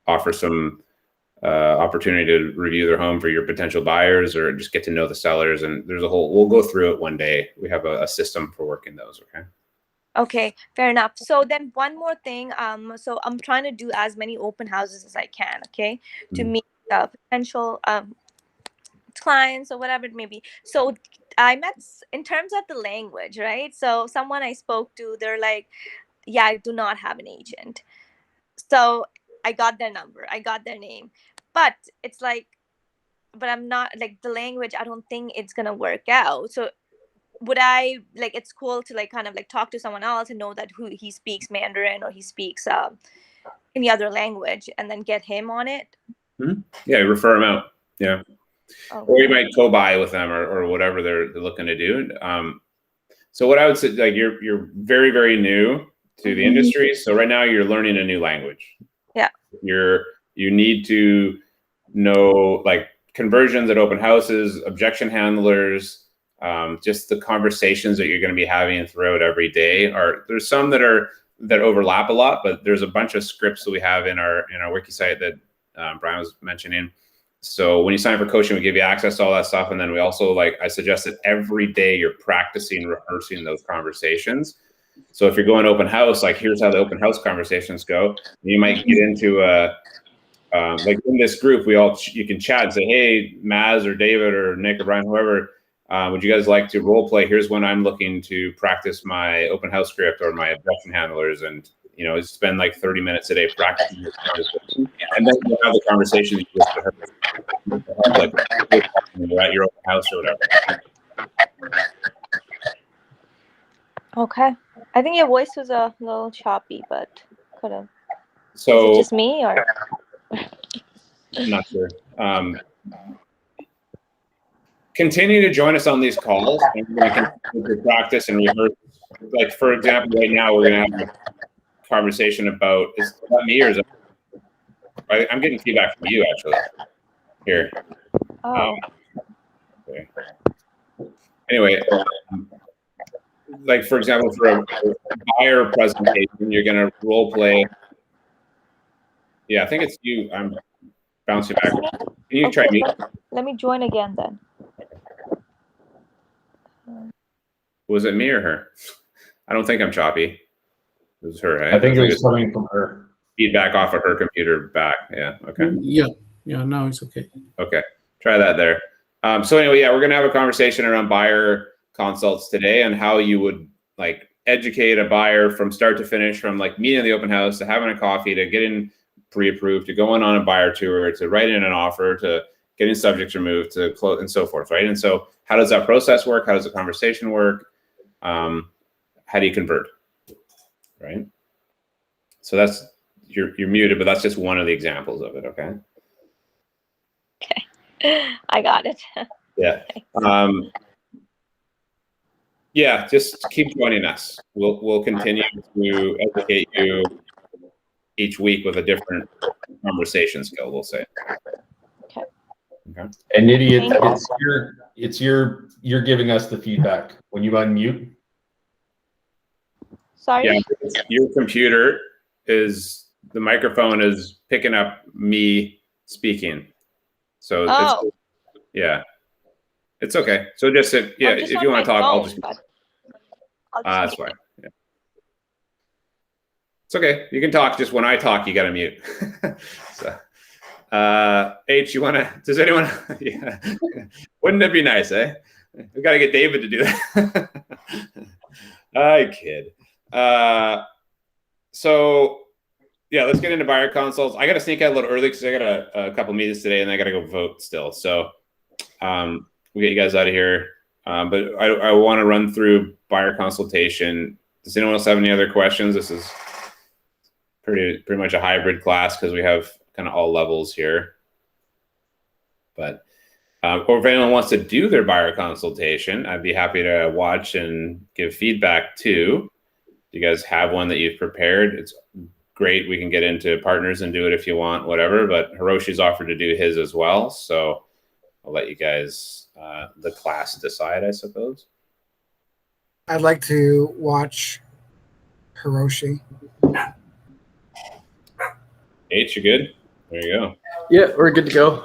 offer some opportunity to review their home for your potential buyers or just get to know the sellers. And we'll go through it one day. We have a system for working those. Okay. Okay, fair enough. So then one more thing. So I'm trying to do as many open houses as I can, okay, to meet potential clients or whatever it may be. So I met in terms of the language, right? So someone I spoke to, they're like, yeah, I do not have an agent. So I got their number, I got their name, but it's but I'm not the language. I don't think it's going to work out. So would I it's cool to kind of talk to someone else and know that he speaks Mandarin or he speaks any other language and then get him on it? Mm-hmm. Yeah, refer him out. Yeah. Okay. Or you might co-buy with them or whatever they're looking to do. So what I would say, you're very, very new to the industry. So right now you're learning a new language. Yeah. You need to know conversions at open houses, objection handlers, just the conversations that you're going to be having throughout every day. There's some that overlap a lot, but there's a bunch of scripts that we have in our wiki site that Brian was mentioning. So when you sign up for coaching, we give you access to all that stuff. And then we also I suggest that every day you're practicing, rehearsing those conversations. So if you're going open house, here's how the open house conversations go. You might get into in this group, you can chat and say, hey, Maz or David or Nick or Brian, whoever, Would you guys like to role play? Here's when I'm looking to practice my open house script or my objection handlers, and spend like 30 minutes a day practicing this conversation, and then we'll have the conversation with her, like you're at your open house or whatever. Okay. I think your voice was a little choppy, but could have. Is So it just me or? I'm not sure. Continue to join us on these calls, and we're going to continue to practice and rehearse. Like, for example, right now we're going to have a conversation about, is that me or is it? I'm getting feedback from you actually. Here. Oh. Okay. Anyway, like for example, for a buyer presentation, you're going to role play. Yeah, I think it's you. I'm bouncing back. Can you try me? Let me join again then. Was it me or her? I don't think I'm choppy. It was her. Right? I think it was coming from her. Feedback off of her computer back. Yeah. Okay. Yeah. Now it's okay. Okay. Try that there. So anyway, yeah, we're gonna have a conversation around buyer consults today and how you would like educate a buyer from start to finish, from like meeting the open house to having a coffee to getting pre-approved to going on a buyer tour to writing an offer to getting subjects removed to close and so forth, right? And so how does that process work? How does the conversation work? How do you convert, right? So that's, you're muted, but that's just one of the examples of it, okay? Okay. I got it. Yeah. Yeah, just keep joining us. We'll continue to educate you each week with a different conversation skill, we'll say. Okay. Okay. And Nidhi, Thank you. you're giving us the feedback when you unmute. Sorry. Yeah, your computer the microphone is picking up me speaking. So Oh. it's okay. So just if you want to talk, I'll just that's fine. Yeah. It's okay. You can talk. Just when I talk, you got to mute. So, H, does anyone, yeah. Wouldn't it be nice, eh? We got to get David to do that. I kid. So yeah, let's get into buyer consults. I got to sneak out a little early because I got a couple meetings today and I got to go vote still. So we'll get you guys out of here. But I want to run through buyer consultation. Does anyone else have any other questions? This is pretty much a hybrid class because we have kind of all levels here. But or if anyone wants to do their buyer consultation, I'd be happy to watch and give feedback too. You guys have one that you've prepared? It's great. We can get into partners and do it if you want, whatever. But Hiroshi's offered to do his as well. So I'll let you guys, the class, decide, I suppose. I'd like to watch Hiroshi. H, you good? There you go. Yeah, we're good to go.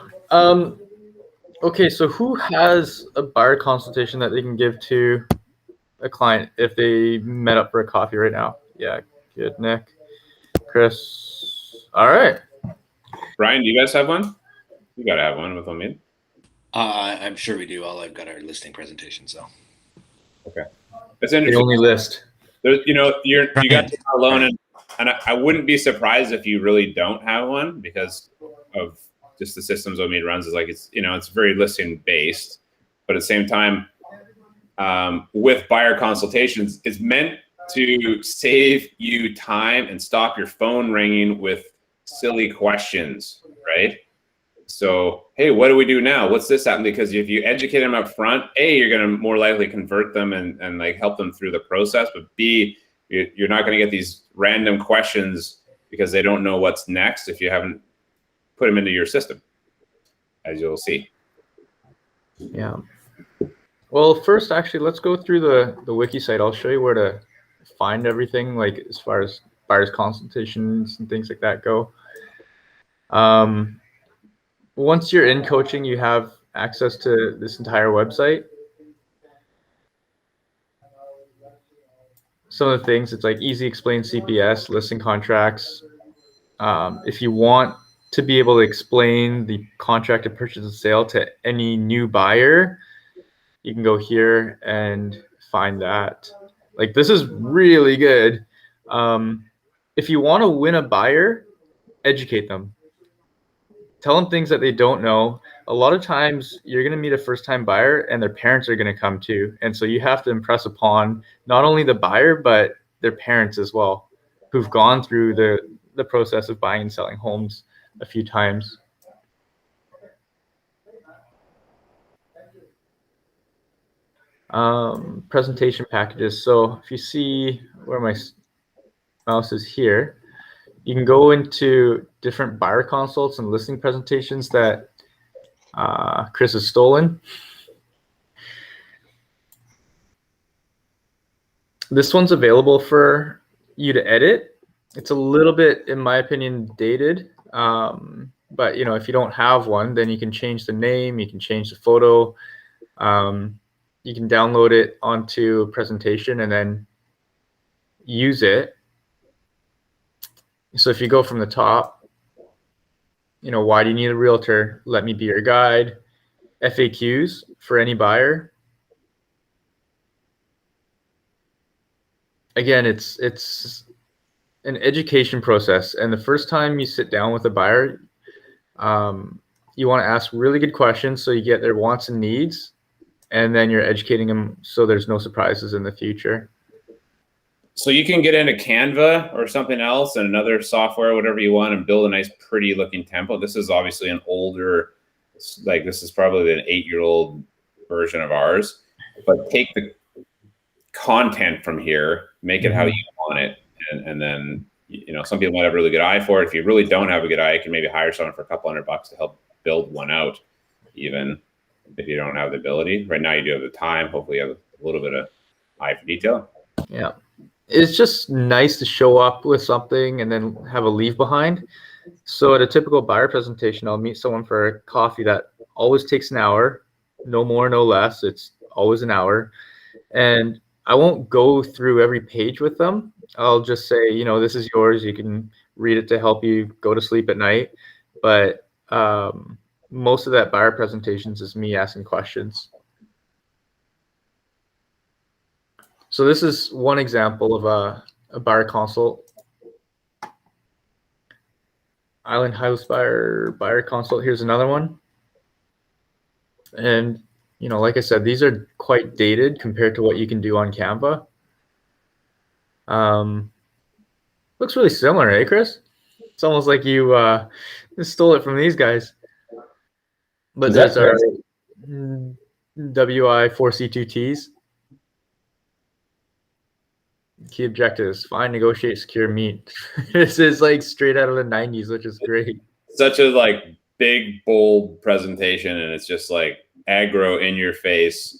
Okay, so who has a buyer consultation that they can give to a client if they met up for a coffee right now? Yeah, good. Nick, Chris. All right. Brian, do you guys have one? You got to have one with Omid. I'm sure we do. All I've got our listing presentation, so. Okay. That's The interesting. only list. There's, you got to alone, and I wouldn't be surprised if you really don't have one because of just the systems Omid runs. Is like it's very listing based, but at the same time, with buyer consultations, it's meant to save you time and stop your phone ringing with silly questions, right? So, hey, what do we do now? What's this happen? Because if you educate them up front, A, you're going to more likely convert them and like help them through the process. But B, you're not going to get these random questions because they don't know what's next if you haven't put them into your system, as you'll see. Yeah. Well, first, actually, let's go through the wiki site. I'll show you where to find everything, like as far as buyers consultations and things like that go. Once you're in coaching, you have access to this entire website. Some of the things, it's like easy explain CPS, listing contracts. If you want to be able to explain the contract of purchase and sale to any new buyer, you can go here and find that. Like, this is really good. If you want to win a buyer, educate them. Tell them things that they don't know. A lot of times you're going to meet a first-time buyer and their parents are going to come too. And so you have to impress upon not only the buyer, but their parents as well, who've gone through the process of buying and selling homes a few times. Presentation packages. So if you see where my mouse is here, you can go into different buyer consults and listing presentations that Chris has stolen. This one's available for you to edit. It's a little bit, in my opinion, dated. But you know, if you don't have one, then you can change the name, you can change the photo. You can download it onto a presentation and then use it. So if you go from the top, you know, why do you need a realtor? Let me be your guide. FAQs for any buyer. Again, it's an education process. And the first time you sit down with a buyer, you want to ask really good questions so you get their wants and needs. And then you're educating them so there's no surprises in the future. So you can get into Canva or something else and another software, whatever you want, and build a nice, pretty looking template. This is obviously an older, like this is probably an 8-year-old version of ours, but take the content from here, make it how you want it. And then, you know, some people might have a really good eye for it. If you really don't have a good eye, you can maybe hire someone for a couple $100 to help build one out, even if you don't have the ability. Right now you do have the time. Hopefully you have a little bit of eye for detail. Yeah. It's just nice to show up with something and then have a leave behind. So at a typical buyer presentation, I'll meet someone for a coffee that always takes an hour, no more, no less. It's always an hour. And I won't go through every page with them. I'll just say, you know, this is yours. You can read it to help you go to sleep at night. But most of that buyer presentations is me asking questions. So this is one example of a buyer consult. Island House buyer consult. Here's another one. And, you know, like I said, these are quite dated compared to what you can do on Canva. Looks really similar, eh, Chris? It's almost like you stole it from these guys. But there's our WI4C2Ts. Key objectives: find, negotiate, secure, meet. This is like straight out of the 90s, which is great. Such a like big, bold presentation, and it's just like aggro in your face.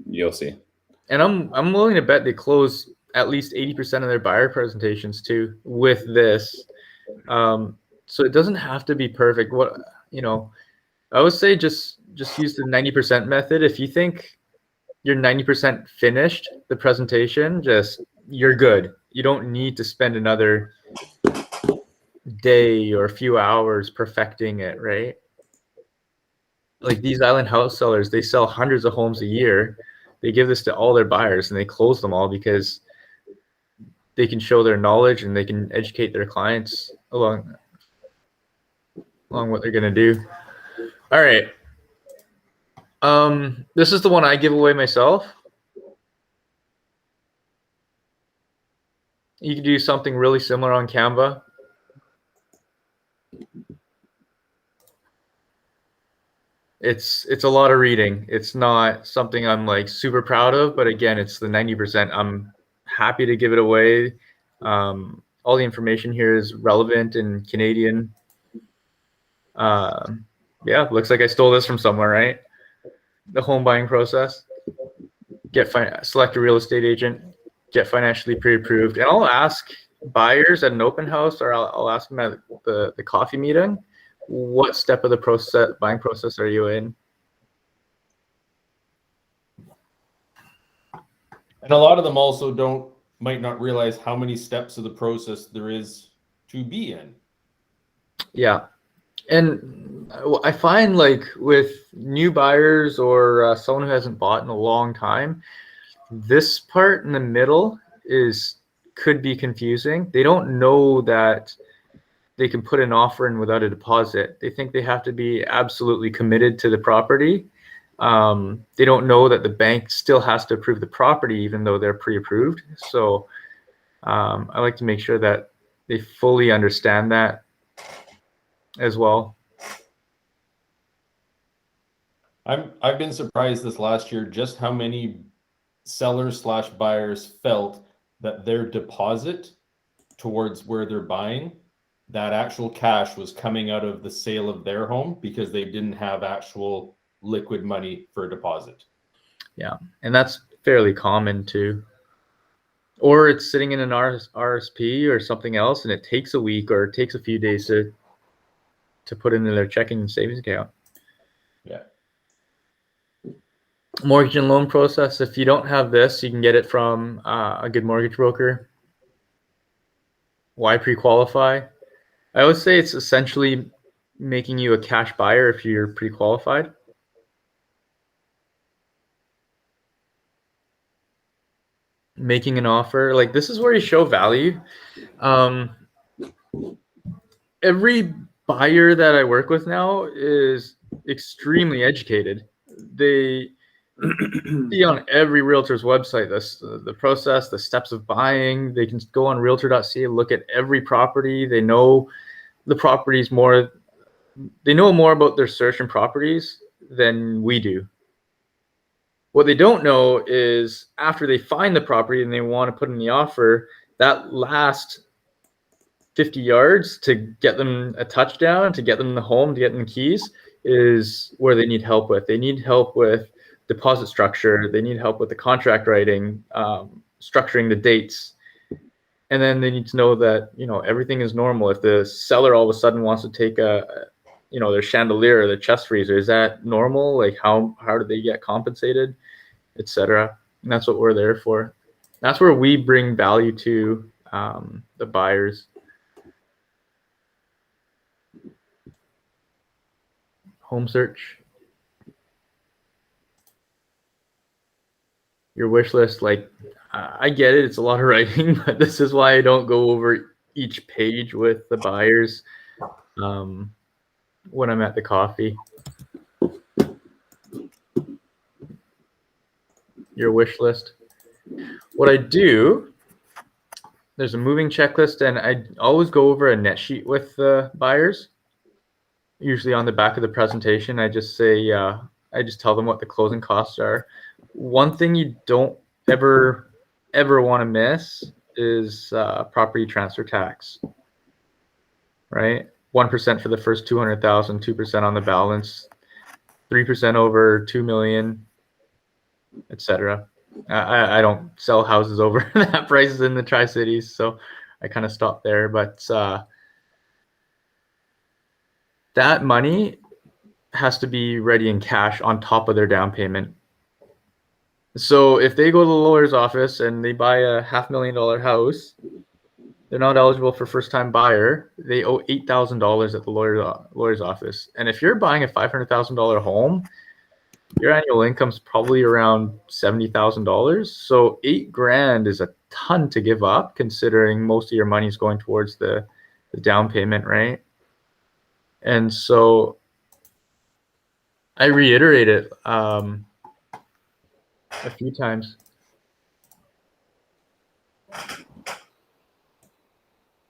You'll see. And I'm willing to bet they close at least 80% of their buyer presentations too with this. So it doesn't have to be perfect. What, you know, I would say just use the 90% method. If you think you're 90% finished the presentation, you're good. You don't need to spend another day or a few hours perfecting it, right? Like these Island House sellers, they sell hundreds of homes a year. They give this to all their buyers and they close them all because they can show their knowledge and they can educate their clients along what they're going to do. All right. This is the one I give away myself. You can do something really similar on Canva. It's a lot of reading. It's not something I'm like super proud of, but again, it's the 90%. I'm happy to give it away. All the information here is relevant and Canadian. Yeah, looks like I stole this from somewhere, right? The home buying process. Select a real estate agent, get financially pre-approved. And I'll ask buyers at an open house, or I'll ask them at the coffee meeting, what step of the buying process are you in? And a lot of them also might not realize how many steps of the process there is to be in. Yeah. And I find like with new buyers or someone who hasn't bought in a long time, this part in the middle could be confusing. They don't know that they can put an offer in without a deposit. They think they have to be absolutely committed to the property. They don't know that the bank still has to approve the property even though they're pre-approved. So I like to make sure that they fully understand that as well. I've been surprised this last year just how many sellers / buyers felt that their deposit towards where they're buying, that actual cash was coming out of the sale of their home because they didn't have actual liquid money for a deposit. Yeah, and that's fairly common too. Or it's sitting in an RSP or something else, and it takes a week or it takes a few days to put into their checking and savings account. Yeah. Mortgage and loan process. If you don't have this, you can get it from a good mortgage broker. Why pre-qualify? I always say it's essentially making you a cash buyer if you're pre-qualified. Making an offer, like this is where you show value. Every buyer that I work with now is extremely educated. They see on every realtor's website the process, the steps of buying. They can go on realtor.ca, look at every property. They know the properties more. They know more about their search and properties than we do. What they don't know is after they find the property and they want to put in the offer, that last 50 yards to get them a touchdown, to get them the home, to get them the keys is where they need help with. They need help with deposit structure. They need help with the contract writing, structuring the dates. And then they need to know that, everything is normal. If the seller all of a sudden wants to take their chandelier or their chest freezer, is that normal? Like how do they get compensated, etc. And that's what we're there for. That's where we bring value to the buyers. Home search. Your wish list, I get it. It's a lot of writing, but this is why I don't go over each page with the buyers when I'm at the coffee. Your wish list. What I do, there's a moving checklist, and I always go over a net sheet with the buyers. Usually on the back of the presentation, I just say, I just tell them what the closing costs are. One thing you don't ever want to miss is property transfer tax, right? 1% for the first 200,000, 2% on the balance, 3% over 2 million, etc. I don't sell houses over that prices in the Tri-Cities, so I kind of stopped there. But that money has to be ready in cash on top of their down payment. So if they go to the lawyer's office and they buy a $500,000 house, they're not eligible for first-time buyer. They owe $8,000 at the lawyer's office. And if you're buying a $500,000 home, your annual income's probably around $70,000. So $8,000 is a ton to give up, considering most of your money is going towards the down payment, right? And so I reiterate it a few times.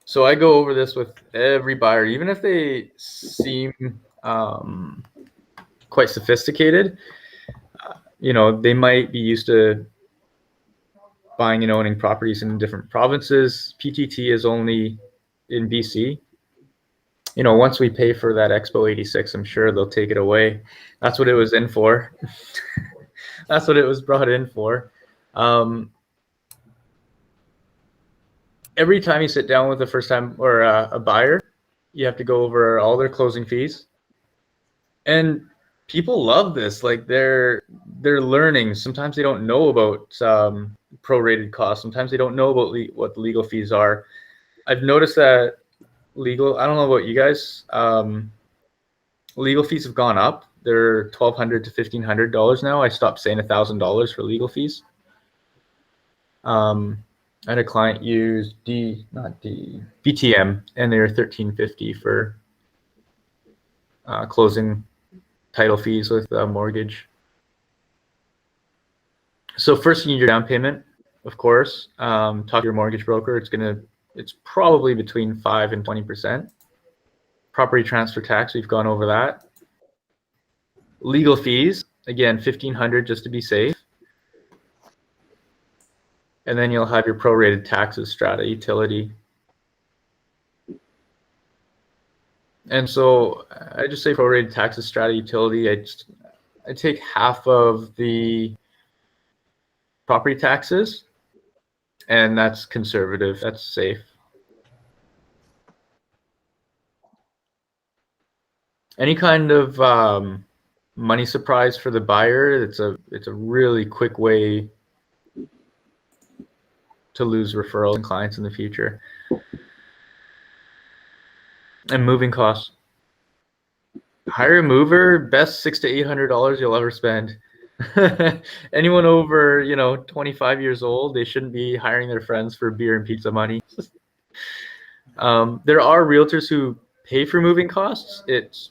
So I go over this with every buyer, even if they seem quite sophisticated. They might be used to buying and owning properties in different provinces. PTT is only in BC. Once we pay for that Expo 86, I'm sure they'll take it away. That's what it was in for. That's what it was brought in for. Every time you sit down with a first time or a buyer, you have to go over all their closing fees. And people love this. Like they're learning. Sometimes they don't know about prorated costs. Sometimes they don't know about what the legal fees are. I've noticed that legal, I don't know about you guys, Legal fees have gone up. They're $1,200 to $1,500 now. I stopped saying $1,000 for legal fees. I had a client use BTM, and they were $1,350 for closing title fees with a mortgage. So first you need your down payment, of course. Talk to your mortgage broker. It's probably between 5 and 20%. Property transfer tax, we've gone over that. Legal fees, again, $1,500 just to be safe. And then you'll have your prorated taxes, strata, utility. And so I just say prorated taxes, strata, utility. I take half of the property taxes, and that's conservative. That's safe. Any kind of money surprise for the buyer, it's a really quick way to lose referrals and clients in the future. And moving costs. Hire a mover, best $600 to $800 you'll ever spend. Anyone over 25 years old, they shouldn't be hiring their friends for beer and pizza money. There are realtors who pay for moving costs. It's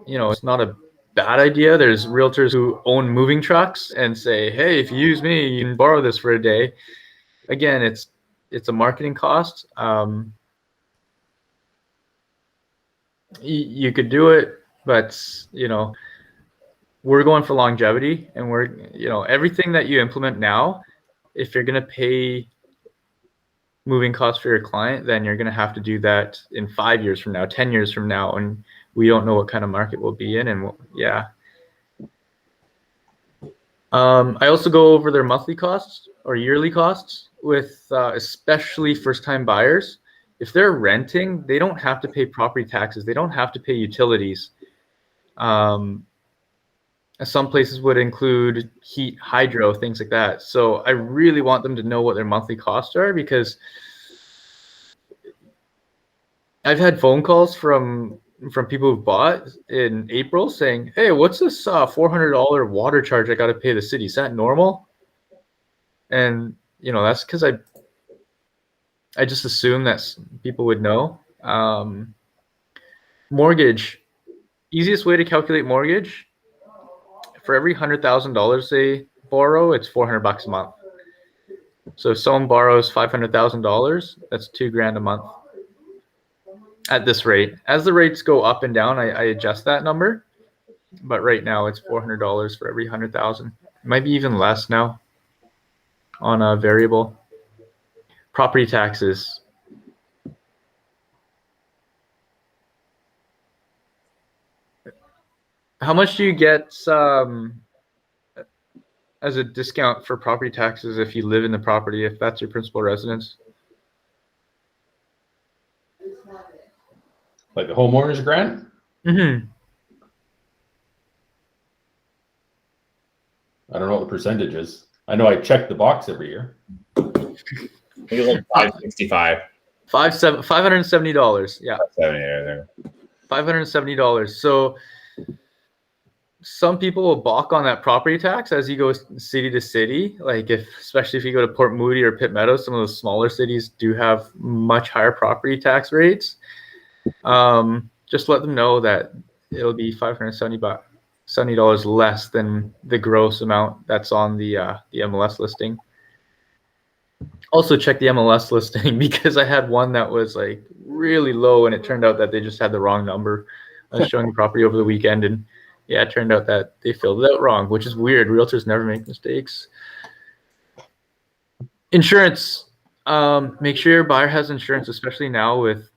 not a bad idea. There's realtors who own moving trucks and say, hey, if you use me, you can borrow this for a day. Again, it's a marketing cost. You could do it, but we're going for longevity, and everything that you implement now, if you're going to pay moving costs for your client, then you're going to have to do that in 5 years from now, 10 years from now, and we don't know what kind of market we'll be in. And yeah. I also go over their monthly costs or yearly costs with especially first-time buyers. If they're renting, they don't have to pay property taxes. They don't have to pay utilities. Some places would include heat, hydro, things like that. So I really want them to know what their monthly costs are, because I've had phone calls from people who've bought in April saying, hey, what's this $400 water charge I got to pay the city? Is that normal? And, that's because I just assume that people would know. Mortgage, easiest way to calculate mortgage, for every $100,000 they borrow, it's $400 a month. So if someone borrows $500,000, that's $2,000 a month at this rate. As the rates go up and down, I adjust that number, but right now it's $400 for every 100,000. It might be even less now on a variable. Property taxes. How much do you get as a discount for property taxes if you live in the property, if that's your principal residence? Like the homeowners grant? Mm-hmm. I don't know what the percentage is. I know I check the box every year. Maybe like 565. $570. Yeah. 70 there. $570. So some people will balk on that property tax as you go city to city. Like especially if you go to Port Moody or Pitt Meadows, some of those smaller cities do have much higher property tax rates. Just let them know that it'll be $570 less than the gross amount that's on the MLS listing. Also check the MLS listing, because I had one that was like really low and it turned out that they just had the wrong number. I was showing the property over the weekend, and yeah, it turned out that they filled it out wrong, which is weird. Realtors never make mistakes. Insurance. Make sure your buyer has insurance, especially now with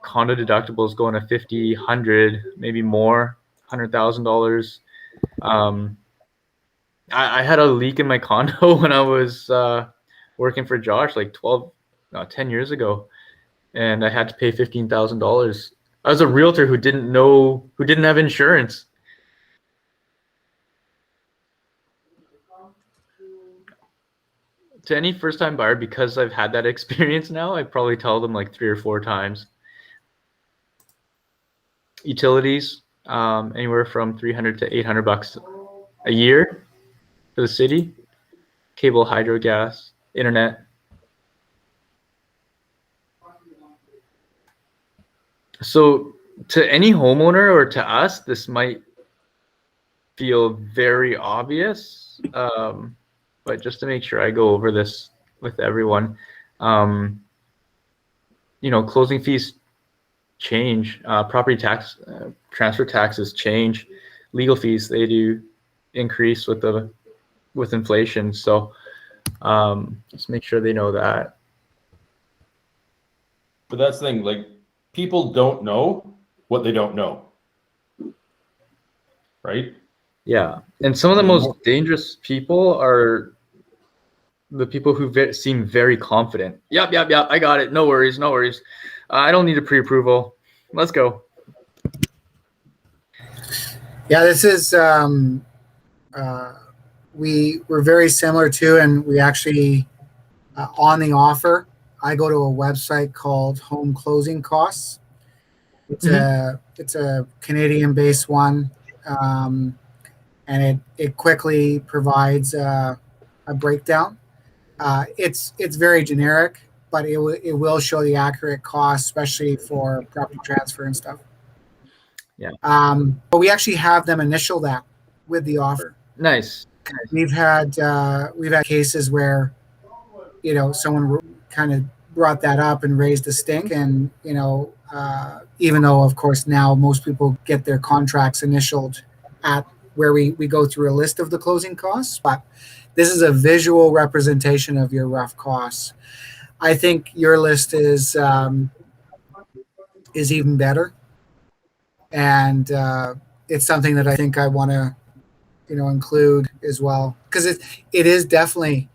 condo deductibles going to $50,000, $100,000, maybe more, $100,000. I had a leak in my condo when I was working for Josh like 10 years ago, and I had to pay $15,000. I was a realtor who didn't have insurance. To any first-time buyer, because I've had that experience now, I probably tell them like 3 or 4 times. Utilities, anywhere from $300 to $800 a year for the city. Cable, hydro, gas, internet. So to any homeowner or to us, this might feel very obvious, but just to make sure I go over this with everyone, closing fees change, property tax, transfer taxes change, legal fees, they do increase with inflation. So just make sure they know that. But that's the thing, like, people don't know what they don't know. Right? Yeah. And some of the most dangerous people are the people who seem very confident. Yep, I got it. No worries. I don't need a pre-approval. Let's go. Yeah, this is we're very similar too, and we actually on the offer, I go to a website called Home Closing Costs. It's a Canadian-based one, and it quickly provides a breakdown. It's very generic, but it will show the accurate cost, especially for property transfer and stuff. Yeah. But we actually have them initial that with the offer. Nice. We've had cases where, someone kind of brought that up and raised a stink, and even though of course now most people get their contracts initialed at where we go through a list of the closing costs, but this is a visual representation of your rough costs. I think your list is even better, and it's something that I think I want to include as well, because it is definitely,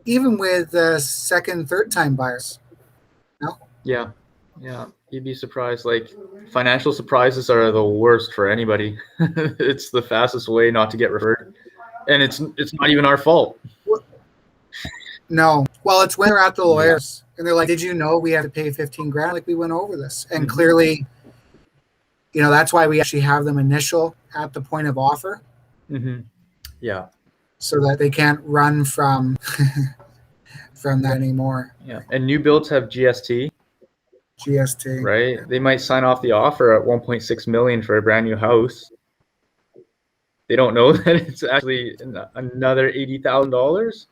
even with second, third time buyers. No? Yeah. You'd be surprised. Like, financial surprises are the worst for anybody. It's the fastest way not to get referred, and it's not even our fault. No. Well, it's when they're at the lawyers and they're like, "Did you know we had to pay $15,000? Like, we went over this." And clearly, that's why we actually have them initial at the point of offer. Mm-hmm. Yeah. So that they can't run from that anymore. Yeah. And new builds have GST. Right? They might sign off the offer at $1.6 million for a brand new house. They don't know that it's actually another $80,000.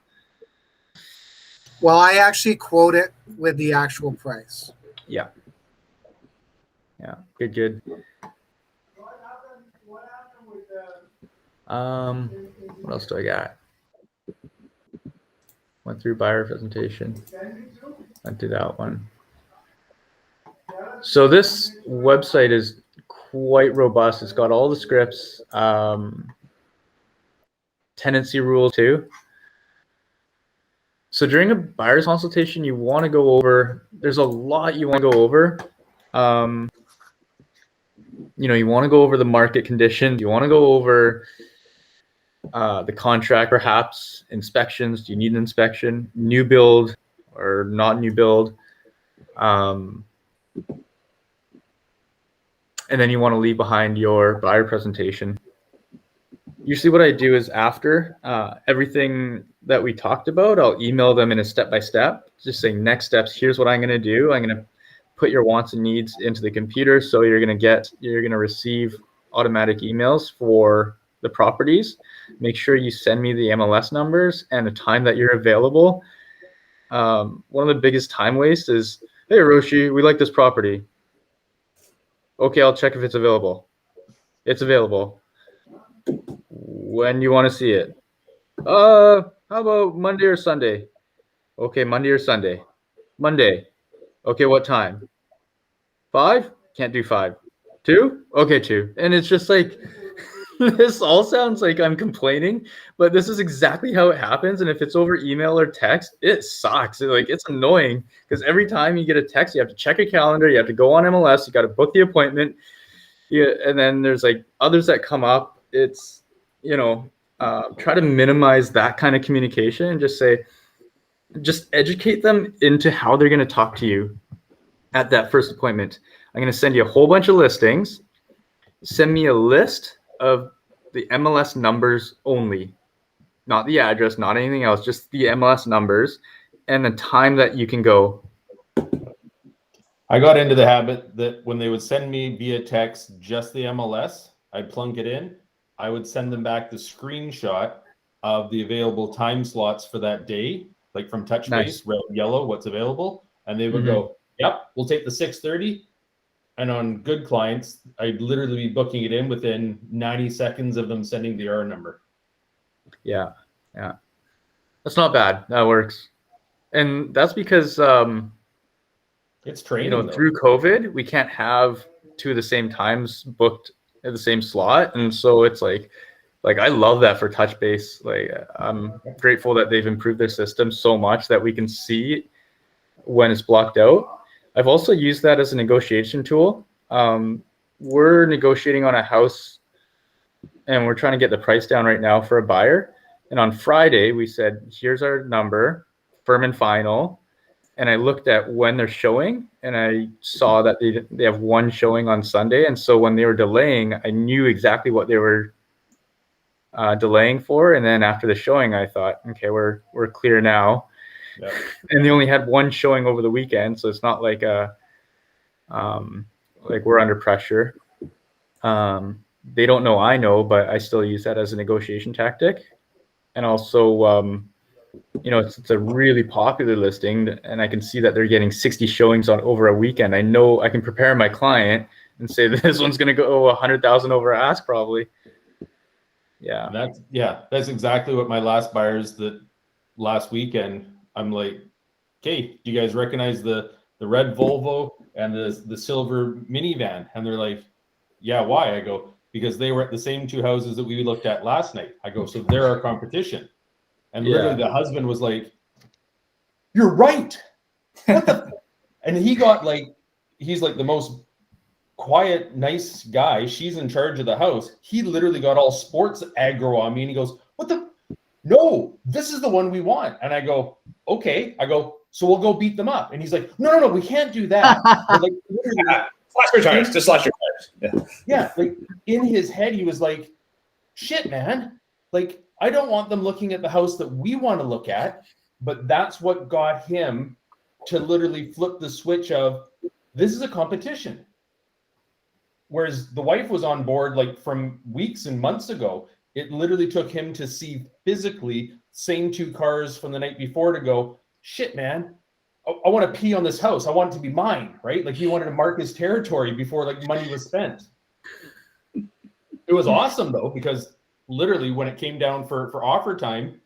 Well, I actually quote it with the actual price. Yeah. Good. What else do I got? Went through buyer presentation. Went through that one. So this website is quite robust. It's got all the scripts, tenancy rules too. So during a buyer's consultation, you want to go over, there's a lot you want to go over. You want to go over the market conditions. You want to go over the contract, perhaps inspections. Do you need an inspection? New build or not new build? And then you want to leave behind your buyer presentation. Usually what I do is after everything that we talked about, I'll email them in a step-by-step, just saying next steps, here's what I'm going to do. I'm going to put your wants and needs into the computer. So you're going to receive automatic emails for the properties. Make sure you send me the MLS numbers and the time that you're available. One of the biggest time wastes is, hey, Roshi, we like this property. Okay, I'll check if it's available. It's available. When you want to see it? How about Monday or Sunday? Okay, Monday or Sunday. Monday. Okay, what time? 5? Can't do 5. 2? Okay, 2. And it's just like, this all sounds like I'm complaining, but this is exactly how it happens. And if it's over email or text, it sucks. It's annoying because every time you get a text, you have to check a calendar, you have to go on MLS, you got to book the appointment. And then there's like others that come up. It's, try to minimize that kind of communication and just educate them into how they're going to talk to you at that first appointment. I'm going to send you a whole bunch of listings. send me a list of the MLS numbers only, not the address, not anything else, just the MLS numbers and the time that you can go. I got into the habit that when they would send me via text just the MLS, I'd plunk it in. I would send them back the screenshot of the available time slots for that day, like from TouchBase, Nice. red, yellow, what's available. And they would go, yep, we'll take the 6:30. And on good clients, I'd literally be booking it in within 90 seconds of them sending the R number. Yeah. That's not bad. That works. And that's because, It's training, though. through COVID, we can't have two of the same times booked at the same slot. And so it's like I love that for TouchBase. Like, I'm grateful that they've improved their system so much that we can see when it's blocked out. I've also used that as a negotiation tool. We're negotiating on a house and we're trying to get the price down right now for a buyer. And on Friday, we said, here's our number, firm and final. And I looked at when they're showing and I saw that they have one showing on Sunday. And so when they were delaying, I knew exactly what they were delaying for. And then after the showing, I thought, okay, we're clear now. Yep. And they only had one showing over the weekend. So it's not like like we're under pressure. They don't know I know, but I still use that as a negotiation tactic. And also, it's a really popular listing, and I can see that they're getting 60 showings on over a weekend. I know I can prepare my client and say this one's going to go 100,000 over ask probably. Yeah. That's exactly what my last buyers that last weekend. I'm like, okay, do you guys recognize the red Volvo and the silver minivan? And they're like, yeah, why? I go, because they were at the same two houses that we looked at last night. I go, so they're our competition. And literally the husband was like, you're right. What the? And he got he's like the most quiet, nice guy. She's in charge of the house. He literally got all sports aggro on me. And he goes, what the? No, this is the one we want. And I go, okay. I go, so we'll go beat them up. And he's like, no, we can't do that. Like, Slash your tires. Just slash your tires. Yeah. Like in his head, he was like, shit, man. Like, I don't want them looking at the house that we want to look at, but that's what got him to literally flip the switch of this is a competition. Whereas the wife was on board like from weeks and months ago. It literally took him to see physically same two cars from the night before to go, shit, man, I want to pee on this house. I want it to be mine, right? Like he wanted to mark his territory before like money was spent. It was awesome though, because literally when it came down for offer time,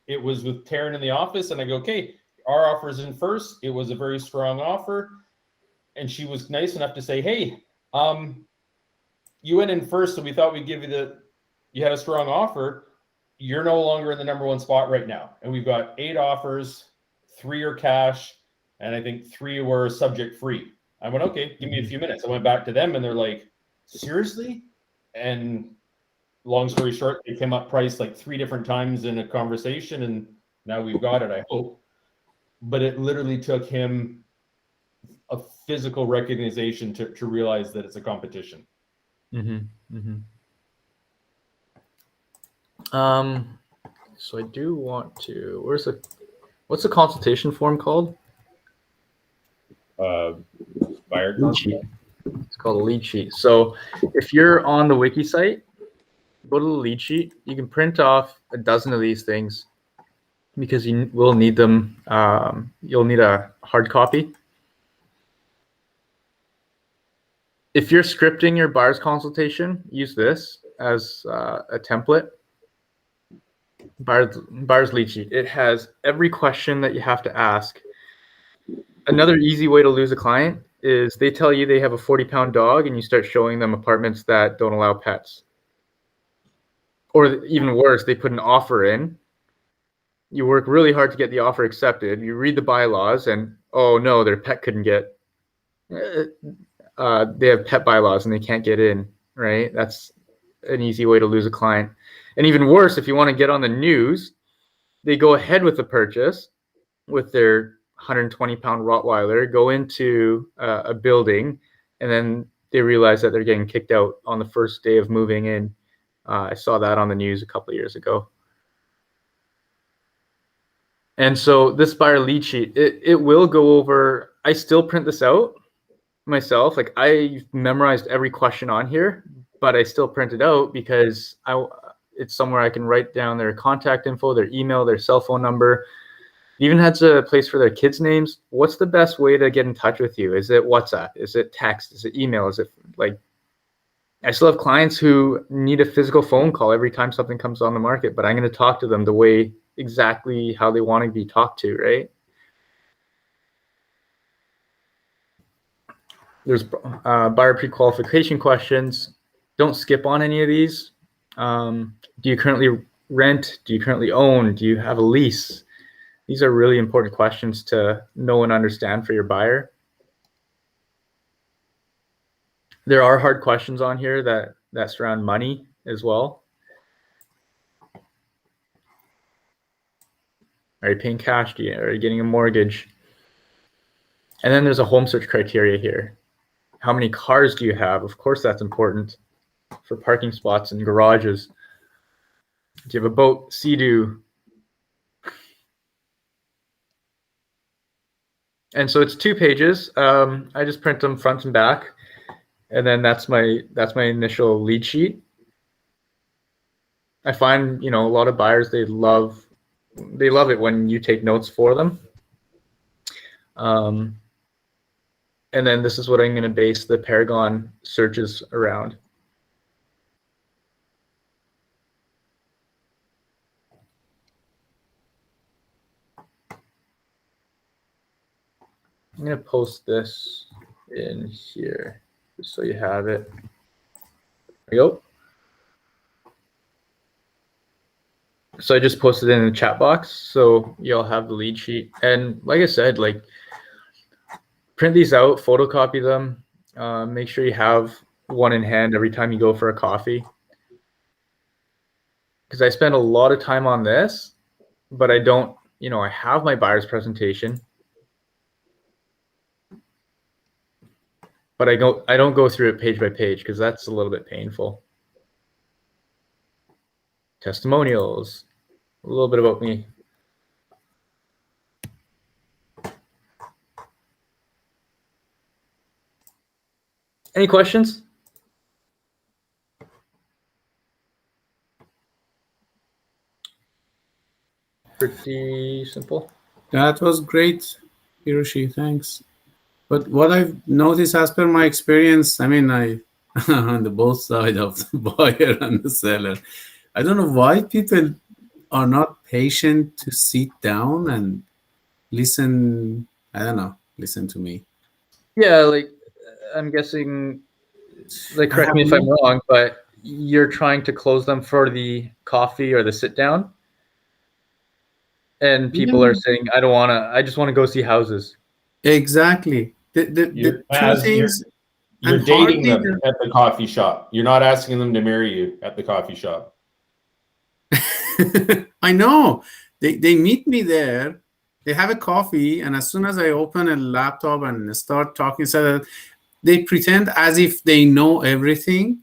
it was with Taryn in the office and I go, okay, our offer's in first. It was a very strong offer. And she was nice enough to say, hey, you went in first. So we thought we'd give you you had a strong offer. You're no longer in the number one spot right now. And we've got 8 offers, 3 are cash. And I think 3 were subject free. I went, okay, give me a few minutes. I went back to them and they're like, seriously? And long story short, they came up priced like 3 different times in a conversation, and now we've got it, I hope. But it literally took him a physical recognition to realize that it's a competition. So I do want to. What's the consultation form called? Buyer Lead sheet. It's called a lead sheet. So if you're on the wiki site, go to the lead sheet. You can print off a dozen of these things because you will need them. You'll need a hard copy. If you're scripting your buyer's consultation, use this as a template. Buyer's lead sheet. It has every question that you have to ask. Another easy way to lose a client is they tell you they have a 40-pound dog and you start showing them apartments that don't allow pets. Or even worse, they put an offer in. You work really hard to get the offer accepted. You read the bylaws and, oh no, their pet couldn't get, they have pet bylaws and they can't get in, right? That's an easy way to lose a client. And even worse, if you want to get on the news, they go ahead with the purchase with their 120-pound Rottweiler, go into a building, and then they realize that they're getting kicked out on the first day of moving in. I saw that on the news a couple of years ago. And so this buyer lead sheet, it will go over. I still print this out myself. Like I memorized every question on here, but I still print it out because it's somewhere I can write down their contact info, their email, their cell phone number. Even has a place for their kids' names. What's the best way to get in touch with you? Is it WhatsApp? Is it text? Is it email? Is it like, I still have clients who need a physical phone call every time something comes on the market, but I'm going to talk to them the way exactly how they want to be talked to, right? There's buyer pre-qualification questions. Don't skip on any of these. Do you currently rent? Do you currently own? Do you have a lease? These are really important questions to know and understand for your buyer. There are hard questions on here that surround money as well. Are you paying cash? Are you getting a mortgage? And then there's a home search criteria here. How many cars do you have? Of course, that's important for parking spots and garages. Do you have a boat? Sea-Doo? And so it's 2 pages. I just print them front and back. And then that's my initial lead sheet. I find, a lot of buyers, they love it when you take notes for them. And then this is what I'm going to base the Paragon searches around. I'm going to post this in here just so you have it. There you go. So I just posted it in the chat box, so you'll have the lead sheet. And like I said, like print these out, photocopy them, make sure you have one in hand every time you go for a coffee. Because I spend a lot of time on this, but I don't, I have my buyer's presentation, but I don't go through it page by page because that's a little bit painful. Testimonials, a little bit about me. Any questions? Pretty simple. That was great, Hiroshi. Thanks. But what I've noticed, as per my experience, I mean, I on the both side of the buyer and the seller, I don't know why people are not patient to sit down and listen. I don't know, listen to me. Yeah, like I'm guessing, like correct me if I'm wrong, but you're trying to close them for the coffee or the sit down. And people are saying, I don't want to, I just want to go see houses. Exactly. The two things. You're dating them at the coffee shop. You're not asking them to marry you at the coffee shop. I know. They meet me there. They have a coffee, and as soon as I open a laptop and start talking, so they pretend as if they know everything,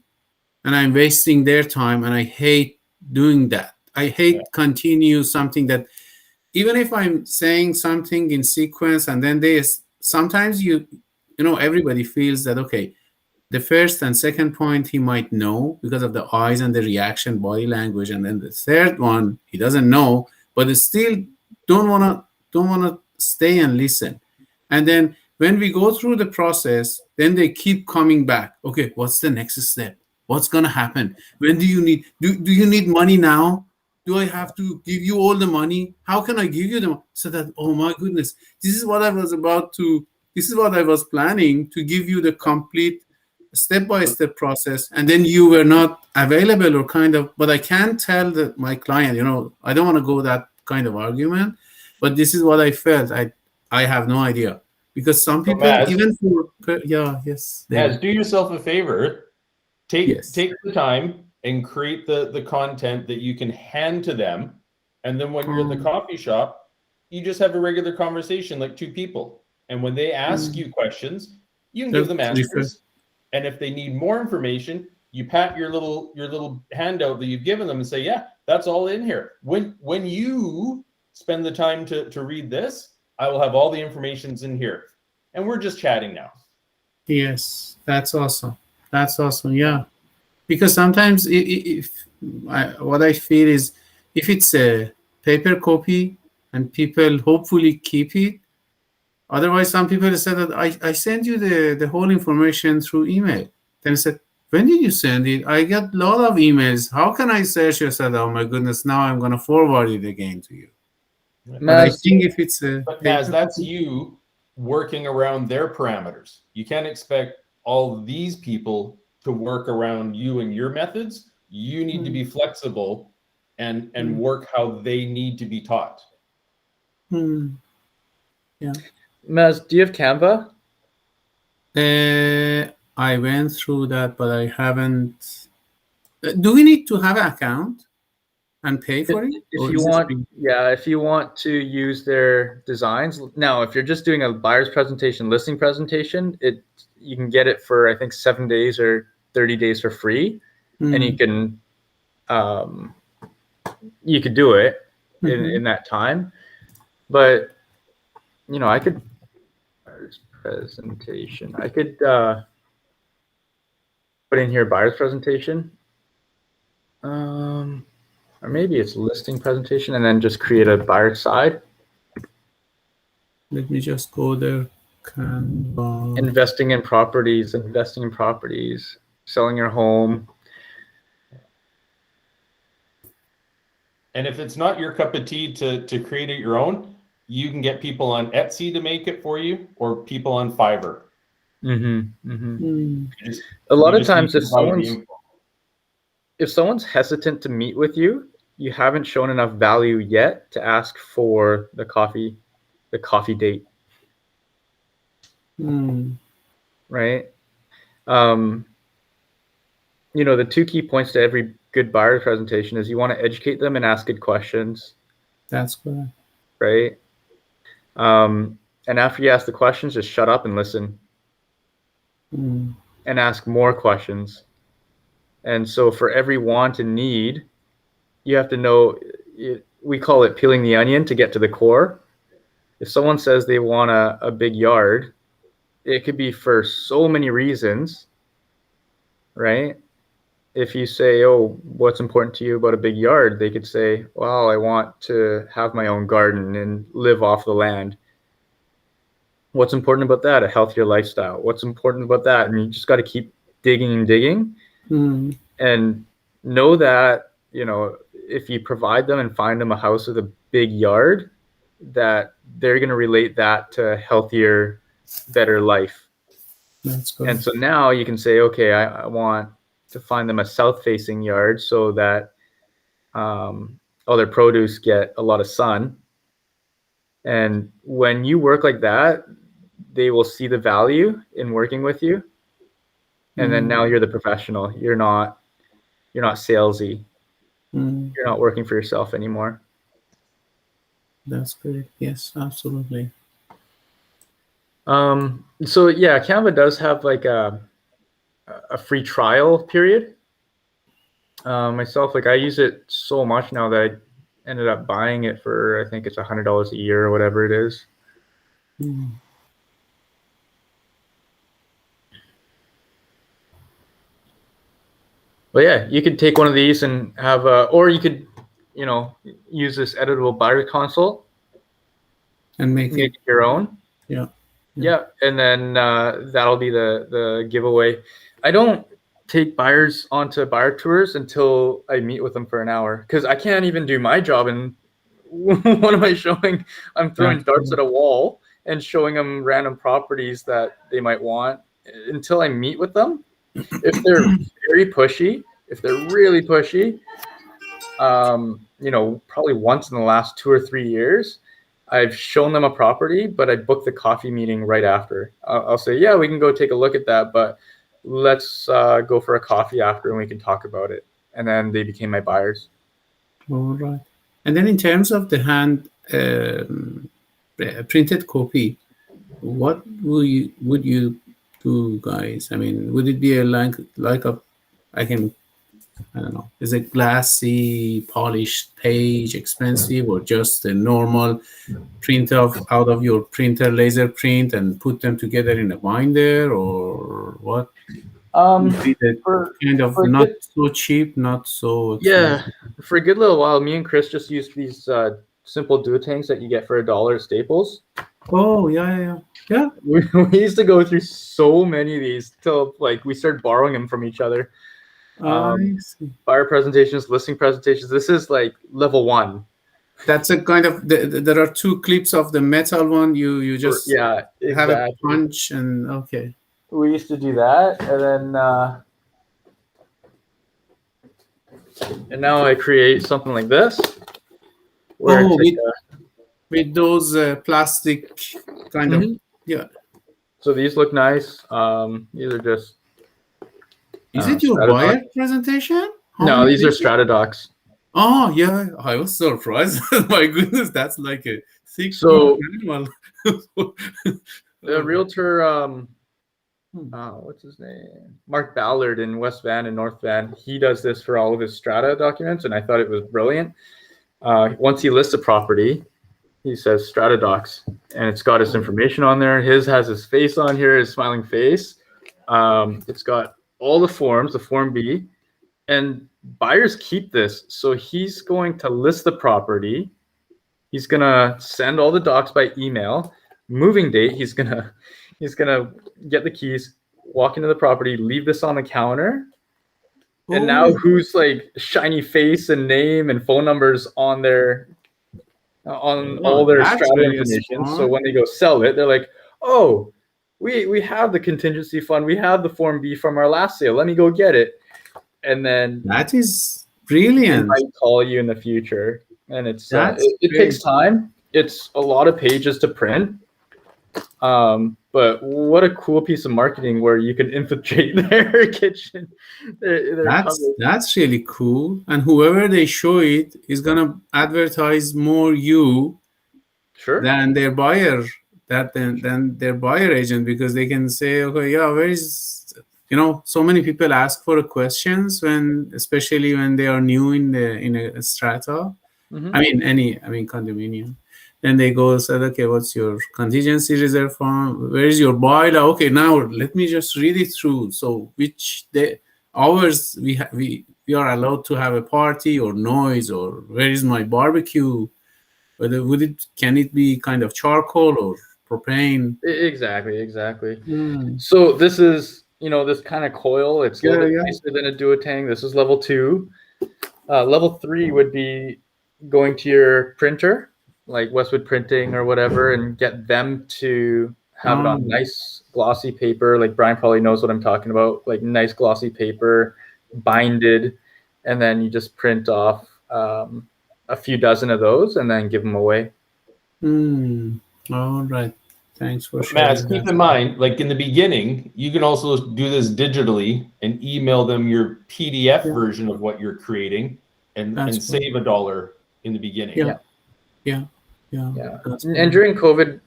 and I'm wasting their time, and I hate doing that. I hate continue something that, even if I'm saying something in sequence, and then sometimes everybody feels that, okay, the first and second point he might know because of the eyes and the reaction, body language, and then the third one he doesn't know, but they still don't want to stay and listen. And then when we go through the process, then they keep coming back. Okay, what's the next step? What's gonna happen? When do you need? Do you need money now? Do I have to give you all the money? How can I give you the money? So that, oh my goodness, this is what I was planning to give you, the complete step-by-step process, and then you were not available, or kind of, but I can't tell my client, I don't want to go that kind of argument, but this is what I felt. I have no idea, because some people, even for, do yourself a favor, take the time and create the content that you can hand to them, and then when you're at the coffee shop, you just have a regular conversation like two people, and when they ask you questions, you can give them answers. And if they need more information, you pat your little handout that you've given them and say, yeah, that's all in here. When you spend the time to read this, I will have all the informations in here. And we're just chatting now. Yes, that's awesome. That's awesome. Yeah, because sometimes what I feel is if it's a paper copy and people hopefully keep it. Otherwise, some people said that I send you the whole information through email. Then I said, when did you send it? I get a lot of emails. How can I search? I said, oh my goodness, now I'm going to forward it again to you. But I think if it's a But Naz, that's you working around their parameters. You can't expect all these people to work around you and your methods. You need to be flexible and work how they need to be taught. Yeah. Maz, do you have Canva? I went through that, but I haven't. Do we need to have an account and pay for it? If you want, yeah, if you want to use their designs. Now, if you're just doing a buyer's presentation, listing presentation, you can get it for I think 7 days or 30 days for free, and you can do it in that time. But I could buyer's presentation. I could put in here buyer's presentation. Or maybe it's listing presentation and then just create a buyer side. Let me just go there. Canva. Investing in properties, selling your home. And if it's not your cup of tea to create it your own, you can get people on Etsy to make it for you or people on Fiverr. A lot of times if someone's hesitant to meet with you, you haven't shown enough value yet to ask for the coffee date. Right? The 2 key points to every good buyer presentation is you want to educate them and ask good questions. That's good. Right? And after you ask the questions, just shut up and listen. And ask more questions. And so for every want and need, you have to know, we call it peeling the onion to get to the core. If someone says they want a big yard, it could be for so many reasons, right? If you say, oh, what's important to you about a big yard? They could say, well, I want to have my own garden and live off the land. What's important about that? A healthier lifestyle. What's important about that? And you just got to keep digging and digging. And know that, if you provide them and find them a house with a big yard, that they're going to relate that to a healthier, better life. That's good. And so now you can say, okay, I want to find them a south-facing yard so that all their produce get a lot of sun. And when you work like that, they will see the value in working with you. And then now you're the professional. You're not salesy. You're not working for yourself anymore. That's great. Yes, absolutely. So yeah, Canva does have like a free trial period. Myself, I use it so much now that I ended up buying it for, I think it's $100 a year or whatever it is. But yeah, you could take one of these and have or you could, use this editable buyer console and make it your own. Yeah. And then that'll be the giveaway. I don't take buyers onto buyer tours until I meet with them for an hour, because I can't even do my job. And what am I showing? I'm throwing darts at a wall and showing them random properties that they might want until I meet with them. If they're very pushy, if they're really pushy, probably once in the last 2 or 3 years, I've shown them a property, but I booked the coffee meeting right after. I'll say, yeah, we can go take a look at that, but let's go for a coffee after and we can talk about it. And then they became my buyers. All right. And then in terms of the hand printed copy, what would you two guys? I mean, would it be a like a I don't know, is a glassy polished page expensive, or just a normal print out of your printer, laser print, and put them together in a binder, or what? Would be the For kind of for not good- so cheap, not so yeah, expensive. for a good little while, me and Chris just used these simple duotangs that you get for $1 at Staples. Oh yeah. We used to go through so many of these till like we started borrowing them from each other. I see. Buyer presentations, listing presentations. This is like level 1. That's a kind of there are two clips of the metal one. You just Yeah, have a exactly. punch and okay. We used to do that, and now I create something like this. Where I Oh, take with those plastic kind of Mhm. yeah. so these look nice. These are just Is it your Stratadox. buyer presentation? No, How these are many- Stratadocs. Oh yeah, I was surprised. My goodness, that's like a thick So- manual. The realtor, what's his name? Mark Ballard in West Van and North Van. He does this for all of his strata documents, and I thought it was brilliant. Once he lists a property, he says strata docs, and it's got his information on there. His has his face on here, his smiling face. It's got all the forms, the Form B, and buyers keep this. So he's going to list the property. He's gonna send all the docs by email. Moving date, he's gonna get the keys, walk into the property, leave this on the counter, and now Oh. who's like shiny face and name and phone numbers on their all their that's strata really information. So smart. when they go sell it, they're like, oh, we have the contingency fund, we have the Form B from our last sale. Let me go get it, and then That is they brilliant. might call you in the future. And it's That's it great. takes time. It's a lot of pages to print. But what a cool piece of marketing where you can infiltrate their kitchen. Their cupboard. That's really cool. And whoever they show it is gonna advertise more you Sure. than their buyer, than their buyer agent, because they can say, okay, yeah, where is, so many people ask for questions especially when they are new in a strata. Mhm. I mean condominium. Then they go and said, okay, what's your contingency reserve fund? Where is your bylaw? Okay, now let me just read it through. So which hours we are allowed to have a party or noise, or where is my barbecue? Whether can it be kind of charcoal or propane? Exactly. So this is, this kind of coil. It's a little bit nicer than a duotang. This is level 2. Level 3 would be going to your printer, like Westwood Printing or whatever, and get them to have it on nice glossy paper. Like Brian probably knows what I'm talking about, like nice glossy paper, binded, and then you just print off a few dozen of those and then give them away. All right. Thanks for sharing. Matt, keep in mind, like in the beginning, you can also do this digitally and email them your PDF version of what you're creating and That's save $1 in the beginning. Yeah. That's And during COVID,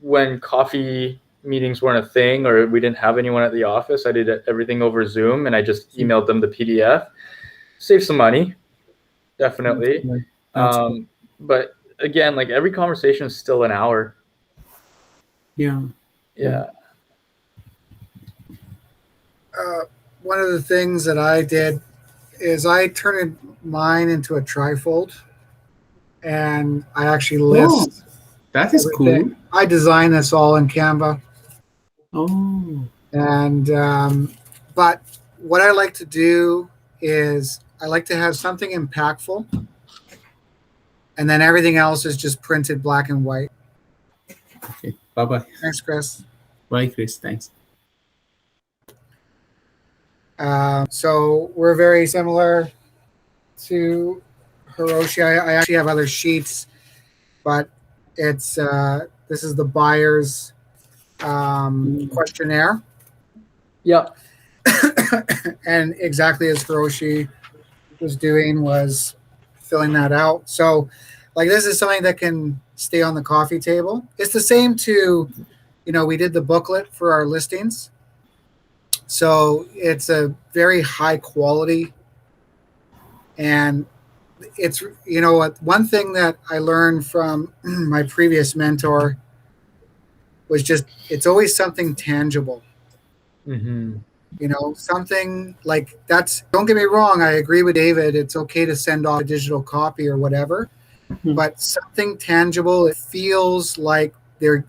when coffee meetings weren't a thing or we didn't have anyone at the office, I did everything over Zoom and I just emailed them the PDF. Save some money, definitely. But again, like every conversation is still an hour. Yeah. One of the things that I did is I turned mine into a trifold, and I actually list. That is everything. cool. I designed this all in Canva, Oh. and but what I like to do is I like to have something impactful, and then everything else is just printed black and white. Okay. Bye-bye. Thanks, Chris. Bye, Chris. Thanks. So we're very similar to Hiroshi. I actually have other sheets, but it's this is the buyer's questionnaire. Yep. And exactly as Hiroshi was doing was filling that out. So like this is something that can stay on the coffee table. It's the same to we did the booklet for our listings. So it's a very high quality, and it's, one thing that I learned from my previous mentor was just, it's always something tangible. Mm-hmm. Something like that's, don't get me wrong, I agree with David, it's okay to send off a digital copy or whatever, but something tangible, it feels like they're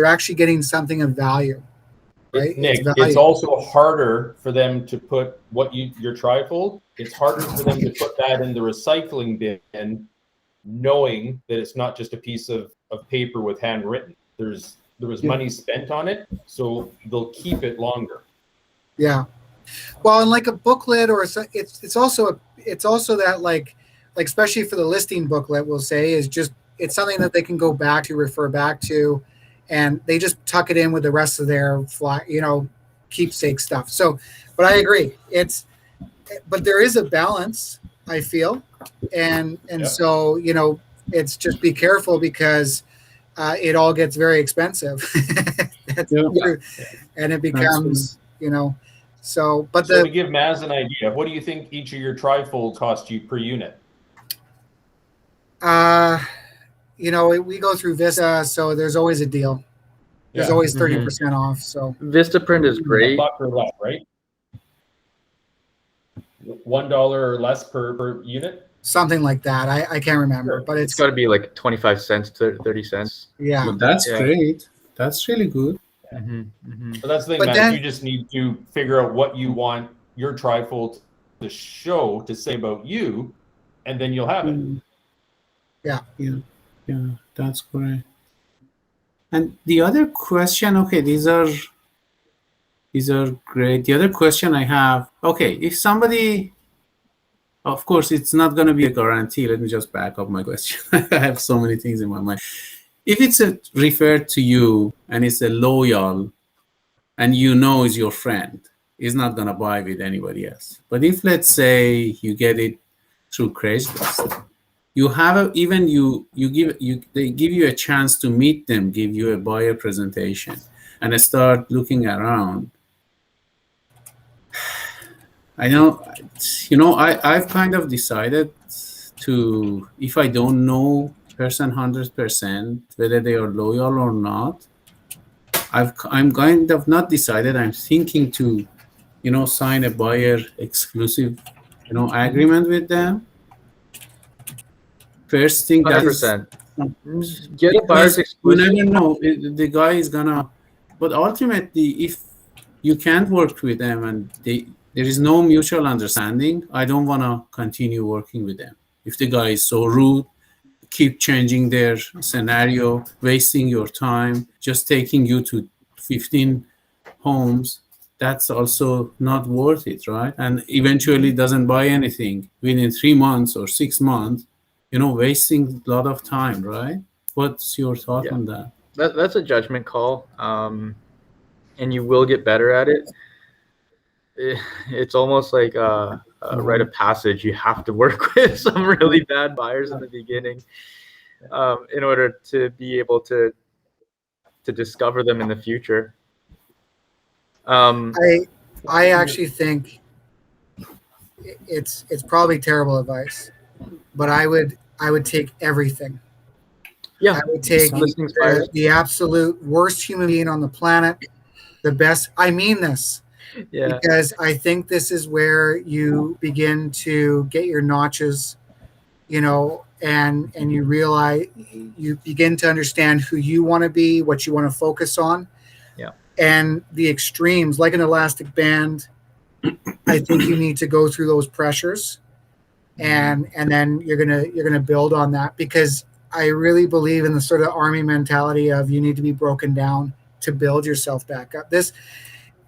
actually getting something of value, right? Nick, value. it's also harder for them to put your trifold, it's harder for them to put that in the recycling bin, knowing that it's not just a piece of paper with handwritten. There was money spent on it, so they'll keep it longer. Yeah. Well, and like a booklet, or it's also that like especially for the listing booklet, we'll say, is just, it's something that they can go back to, refer back to, and they just tuck it in with the rest of their keepsake stuff. So, but I agree, but there is a balance, I feel, and so it's just be careful, because it all gets very expensive. That's true. And it becomes, so, but So to give Maz an idea, what do you think each of your trifolds cost you per unit? we go through Vista, so there's always a deal. There's always 30% off. So Vistaprint is great. $1 or less, right? $1 or less per unit? something like that. I can't remember, but It's got to be like 25 cents to 30 cents. yeah. Well, that's Yeah. great. That's really good. Mm-hmm, mm-hmm. But that's the thing, But man. then- You just need to figure out what you want your trifold to show, to say about you, and then you'll have it. Yeah. That's great. And the other question, okay, these are great. The other question I have, okay, if somebody, of course, it's not going to be a guarantee. Let me just back up my question. I have so many things in my mind. If it's referred to you and it's a loyal, and is your friend, is not going to buy with anybody else. But if, let's say, you get it through Craigslist, you have they give you a chance to meet them, give you a buyer presentation, and start looking around. I know, I've kind of decided to, if I don't know person 100% whether they are loyal or not, I'm kind of not decided. I'm thinking to, sign a buyer exclusive, agreement with them. First thing, that is, 100%. Get a buyer's you exclusive. never know, the guy is gonna, but ultimately, if you can't work with them and there is no mutual understanding, I don't want to continue working with them. If the guy is so rude, keep changing their scenario, wasting your time, just taking you to 15 homes, that's also not worth it, right? And eventually doesn't buy anything within 3 months or 6 months, wasting a lot of time, right? What's your thought on that? That's a judgment call, and you will get better at it. It's almost like a rite of passage. You have to work with some really bad buyers in the beginning in order to be able to discover them in the future. I actually think it's probably terrible advice, but I would take everything. Yeah, I would take listings buyers. the absolute worst human being on the planet, the best. I mean this. Yeah, Because I think this is where you begin to get your notches, and you realize, you begin to understand who you want to be, what you want to focus on. Yeah. And the extremes, like an elastic band, I think you need to go through those pressures, and then you're gonna build on that, because I really believe in the sort of army mentality of you need to be broken down to build yourself back up.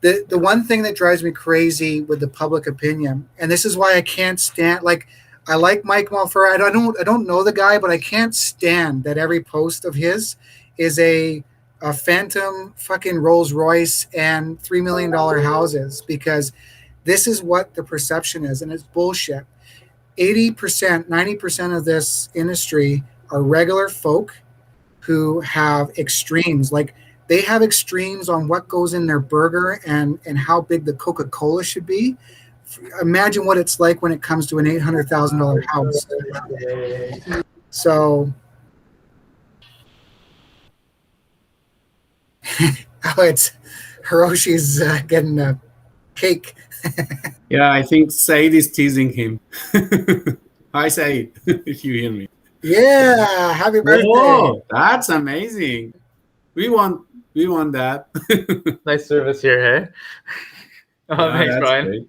The one thing that drives me crazy with the public opinion, and this is why I can't stand, I like Mike Malfera. I don't know the guy, but I can't stand that every post of his is a phantom fucking Rolls Royce and $3 million houses, because this is what the perception is, and it's bullshit. 80%, 90% of this industry are regular folk who have extremes. Like they have extremes on what goes in their burger and how big the Coca-Cola should be. Imagine what it's like when it comes to an $800,000 house. So, oh, it's Hiroshi's getting a cake. Yeah, I think Said is teasing him. Hi, Said, if you hear me. Yeah, happy birthday. Whoa, that's amazing. We want that. Nice service here, hey? Oh, Yeah, thanks, that's Brian. great.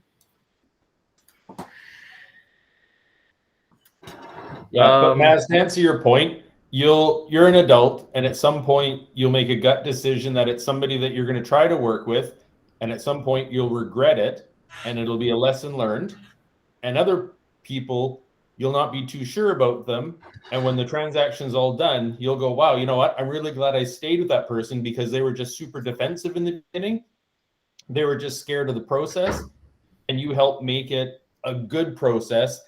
Yeah, but Um, Maz, to answer your point, you're an adult, and at some point you'll make a gut decision that it's somebody that you're going to try to work with, and at some point you'll regret it, and it'll be a lesson learned. And other people, you'll not be too sure about them, and when the transaction's all done, you'll go, wow, you know what? I'm really glad I stayed with that person because they were just super defensive in the beginning. They were just scared of the process, and you helped make it a good process,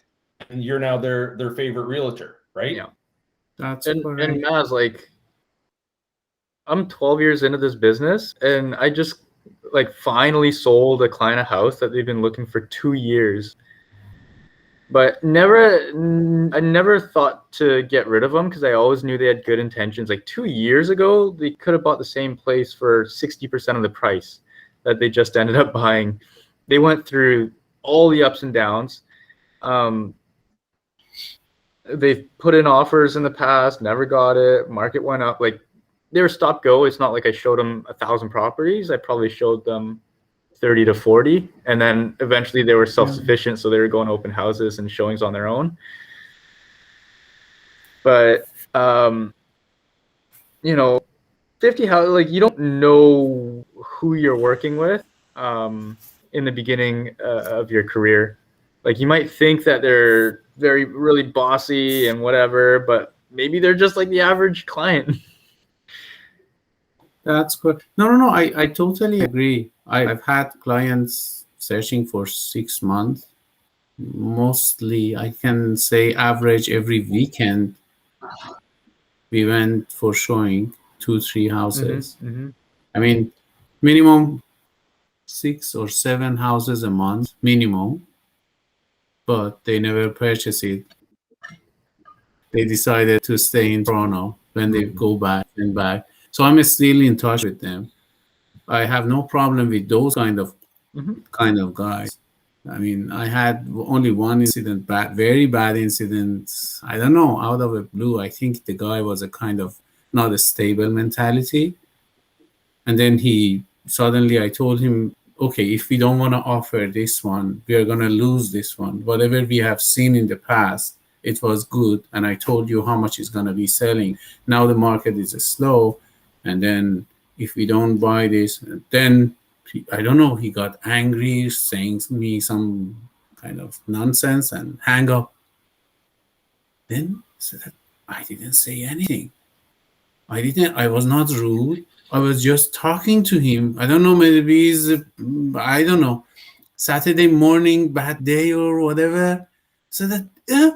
and you're now their favorite realtor, right? Yeah. That's and correct. Maz, like, I'm 12 years into this business, and I just like finally sold a client a house that they've been looking for 2 years. But I never thought to get rid of them because I always knew they had good intentions. Like 2 years ago, they could have bought the same place for 60% of the price that they just ended up buying. They went through all the ups and downs. They've put in offers in the past, never got it. Market went up. Like, they were stop go. It's not like I showed them 1,000 properties. I probably showed them 30 to 40, and then eventually they were self-sufficient, so they were going to open houses and showings on their own. But 50 houses, like, you don't know who you're working with in the beginning of your career. Like, you might think that they're really bossy and whatever, but maybe they're just like the average client. That's good. No. I totally agree. I've had clients searching for 6 months. Mostly, I can say average every weekend. We went for showing 2-3 houses. Mm-hmm. I mean, minimum 6 or 7 houses a month, minimum. But they never purchased it. They decided to stay in Toronto when they go back and back. So I'm still in touch with them. I have no problem with those kind of guys. I mean, I had only one incident, very bad incident. I don't know, out of the blue. I think the guy was a kind of not a stable mentality. And then I told him, okay, if we don't want to offer this one, we are going to lose this one. Whatever we have seen in the past, it was good. And I told you how much it's going to be selling. Now the market is slow. And then if we don't buy this, then I don't know, he got angry, saying to me some kind of nonsense and hang up. Then I didn't say anything. I was not rude. I was just talking to him. I don't know, maybe I don't know, Saturday morning, bad day or whatever. So that, yeah.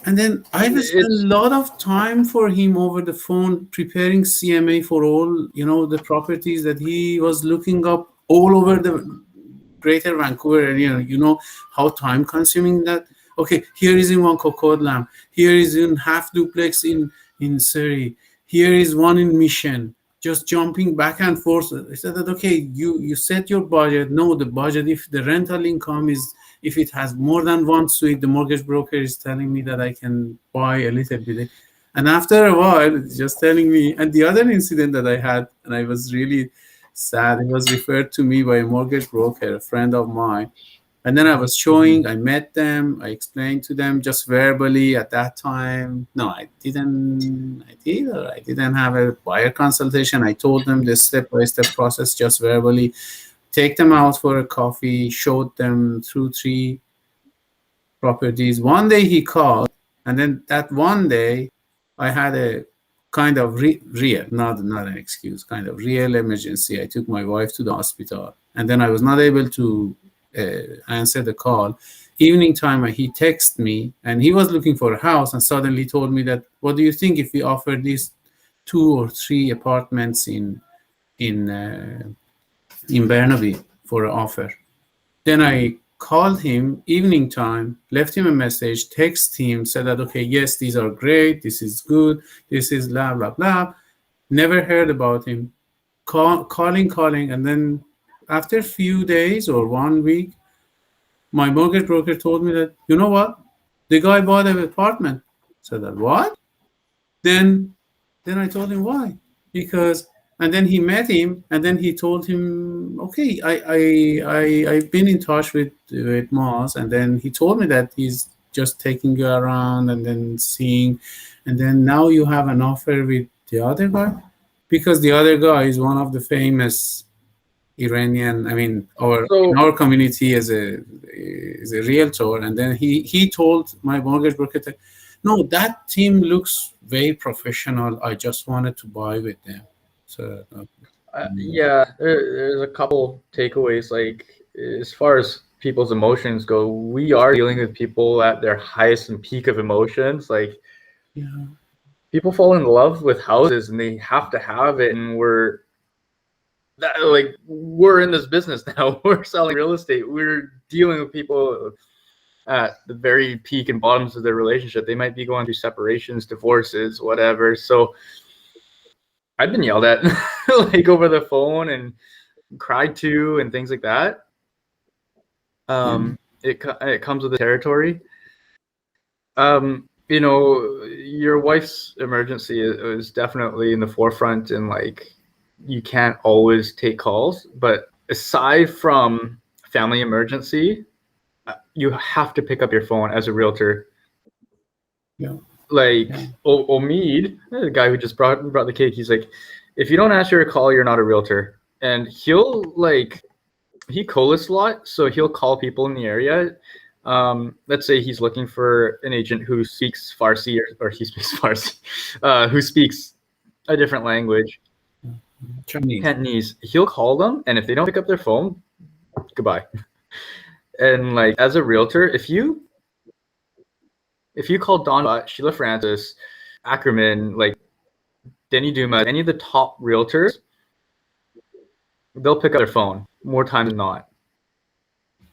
And then I spent a lot of time for him over the phone preparing CMA for all, the properties that he was looking up all over the greater Vancouver area. You know how time consuming that? Okay, here is in one Coquitlam. Here is in half duplex in Surrey. Here is one in Mission. Just jumping back and forth. I said that, okay, you set your budget. No, the budget, if the rental income if it has more than one suite, the mortgage broker is telling me that I can buy a little bit. And after a while, it's just telling me. And the other incident that I had, and I was really sad, it was referred to me by a mortgage broker, a friend of mine. And then I was showing, I met them, I explained to them just verbally at that time. No, I didn't have a buyer consultation. I told them the step-by-step process just verbally. Take them out for a coffee, showed them through 3 properties. One day he called, and then that one day I had a kind of real, not an excuse, kind of real emergency. I took my wife to the hospital, and then I was not able to answer the call. Evening time, he texted me, and he was looking for a house, and suddenly told me that, what do you think if we offer this 2 or 3 apartments in Burnaby for an offer. Then I called him evening time, left him a message, text him, said that, okay, yes, these are great, this is good, this is blah, blah, blah. Never heard about him. Calling, and then after a few days or 1 week, my mortgage broker told me that, you know what? The guy bought an apartment. So that, what? Then I told him why. Because, and then he met him, and then he told him, okay, I've been in touch with Moz, and then he told me that he's just taking you around and then seeing, and then now you have an offer with the other guy, because the other guy is one of the famous Iranian, in our community is a realtor, and then he told my mortgage broker that, no, that team looks very professional. I just wanted to buy with them. So yeah, there's a couple takeaways. Like, as far as people's emotions go, we are dealing with people at their highest and peak of emotions. Like, yeah, people fall in love with houses and they have to have it, and we're in this business now. We're selling real estate. We're dealing with people at the very peak and bottoms of their relationship. They might be going through separations, divorces, whatever. So I've been yelled at like over the phone and cried to and things like that. It comes with the territory. Your wife's emergency is definitely in the forefront, and like, you can't always take calls, but aside from family emergency, you have to pick up your phone as a realtor. Yeah. Like, Omid, the guy who just brought the cake, he's like, if you don't answer a call, you're not a realtor. And he co-lists a lot, so he'll call people in the area. Let's say he's looking for an agent who speaks Farsi, or he speaks Farsi, who speaks a different language. Cantonese. He'll call them, and if they don't pick up their phone, goodbye. And like, as a realtor, if you call Don, Sheila Francis, Ackerman, like Denny Duma, any of the top realtors, they'll pick up their phone more times than not.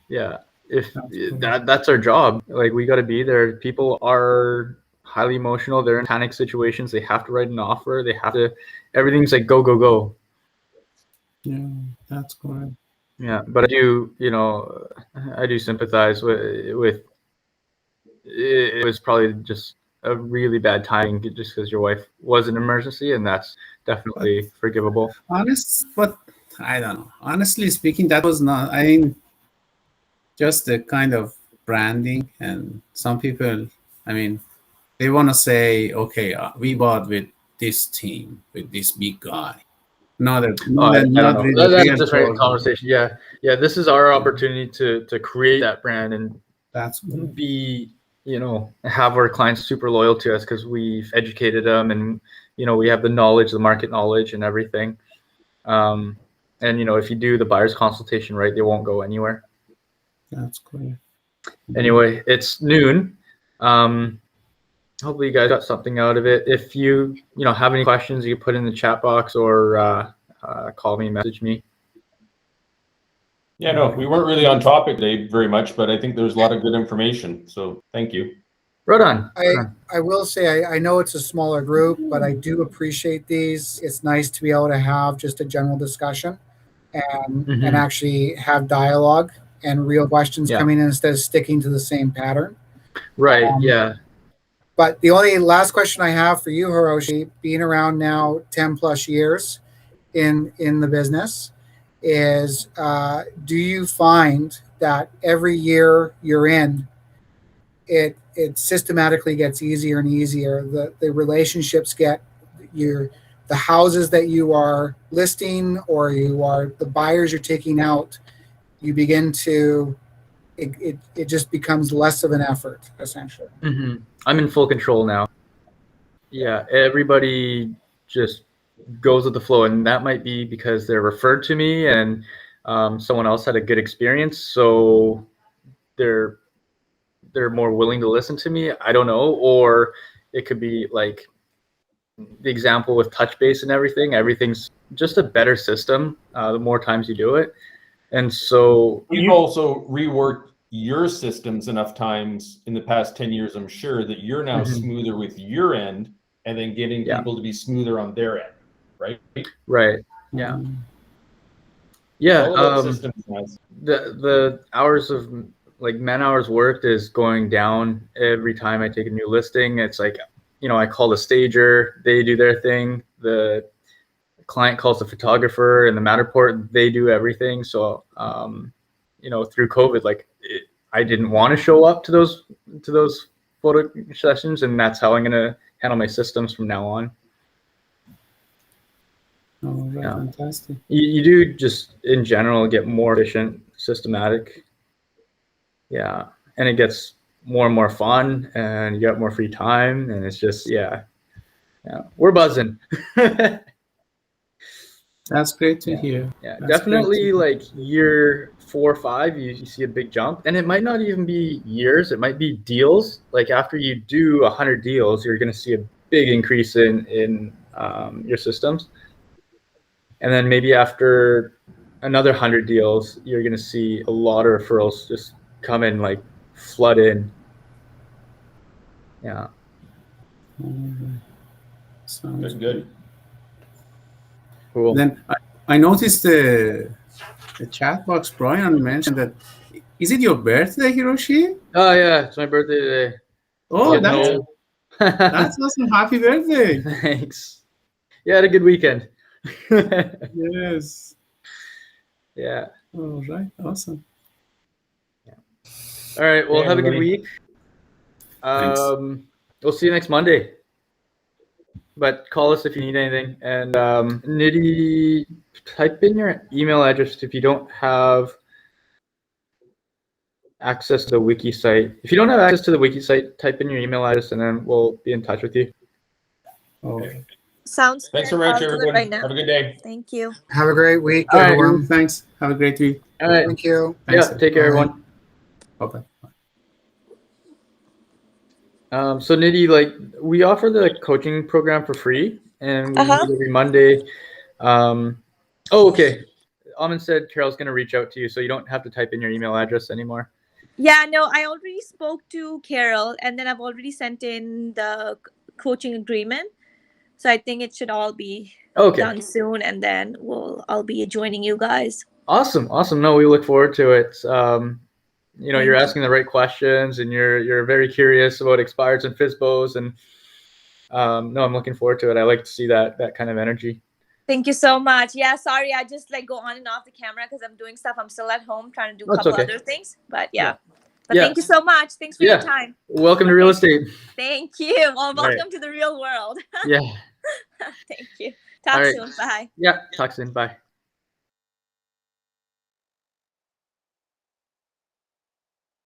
Yeah, that's our job. Like, we got to be there. People are highly emotional. They're in panic situations. They have to write an offer. They have to. Everything's like go, go, go. Yeah, that's correct. Yeah, but I do sympathize with. It was probably just a really bad timing, just because your wife was an emergency, and that's definitely forgivable. But I don't know. Honestly speaking, that was not. Just the kind of branding, and some people, they want to say, okay, we bought with this team, with this big guy. That's a different conversation. Yeah. This is our opportunity to create that brand and be, have our clients super loyal to us because we've educated them, and we have the knowledge, the market knowledge, and everything. And if you do the buyer's consultation right, they won't go anywhere. That's great. Anyway, it's noon. Hopefully you guys got something out of it. If you have any questions, you can put in the chat box or call me, message me. Yeah, no, we weren't really on topic today very much, but I think there's a lot of good information. So thank you. Right on. I will say, I know it's a smaller group, but I do appreciate these. It's nice to be able to have just a general discussion and actually have dialogue and real questions coming in instead of sticking to the same pattern. Right. Yeah. But the only last question I have for you, Hiroshi, being around now 10 plus years in the business, is do you find that every year you're in, it systematically gets easier and easier? The relationships get the houses that you are listing, or the buyers you're taking out, you begin to, it just becomes less of an effort, essentially. I'm in full control now. Yeah, everybody just goes with the flow, and that might be because they're referred to me and someone else had a good experience, so they're more willing to listen to me. I don't know, or it could be like the example with TouchBase and everything's just a better system the more times you do it. And so You've also reworked your systems enough times in the past 10 years, I'm sure, that you're now Mhm. smoother with your end and then getting Yeah. people to be smoother on their end, right? right, yeah, yeah. All about systems, guys. The hours of like man hours worked is going down every time I take a new listing. It's like, I call the stager, they do their thing. The client calls the photographer, and the Matterport, they do everything. So, through COVID, I didn't want to show up to those photo sessions, and that's how I'm gonna handle my systems from now on. Oh, right, Yeah. fantastic. You do just in general get more efficient, systematic. Yeah. And it gets more and more fun, and you got more free time, and it's just, yeah. We're buzzing. That's great to Yeah. hear. Yeah, That's definitely great. like year 4 or 5, you see a big jump, and it might not even be years, it might be deals. Like after you do 100 deals, you're going to see a big increase in your systems. And then maybe after another 100 deals, you're going to see a lot of referrals just come in, like flood in. Yeah. All right. Sounds Good. Cool. Then I noticed the chat box. Brian mentioned that. Is it your birthday, Hiroshi? Oh yeah, it's my birthday today. Oh, Yeah, that's no. that's awesome! Happy birthday! Thanks. Yeah, had a good weekend. Yes. Yeah. All right. Awesome. All right. Well, Yeah, have a good everybody. week. Thanks. We'll see you next Monday. But call us if you need anything. And Nitty, type in your email address if you don't have access to the wiki site. If you don't have access to the wiki site, type in your email address, and then we'll be in touch with you. Oh, Sounds Thanks good. so much, I'll do it everyone. right now. Have a good day. Thank you. Have a great week, All right. everyone. thanks. Have a great week. All right. Thank you. Thanks. Yeah. Take care, Bye. everyone. Bye-bye. So Nitty, we offer the coaching program for free, and we Uh-huh. meet every Monday. Okay. Amin said Carol's going to reach out to you, so you don't have to type in your email address anymore. Yeah, no, I already spoke to Carol, and then I've already sent in the coaching agreement. So I think it should all be Okay. done soon, and then I'll be joining you guys. Awesome. No, we look forward to it. You're Thank you. asking the right questions, and you're very curious about expireds and FSBOs, and no, I'm looking forward to it. I like to see that kind of energy. Thank you so much. Yeah, sorry, I just go on and off the camera because I'm doing stuff. I'm still at home trying to do a That's couple okay. other things. But yeah. But Yeah. thank you so much. Thanks for Yeah. your time. Welcome to real estate. Thank you. Well, welcome right. to the real world. Yeah. Thank you. Talk All right. soon. Bye. Yeah. Talk soon. Bye.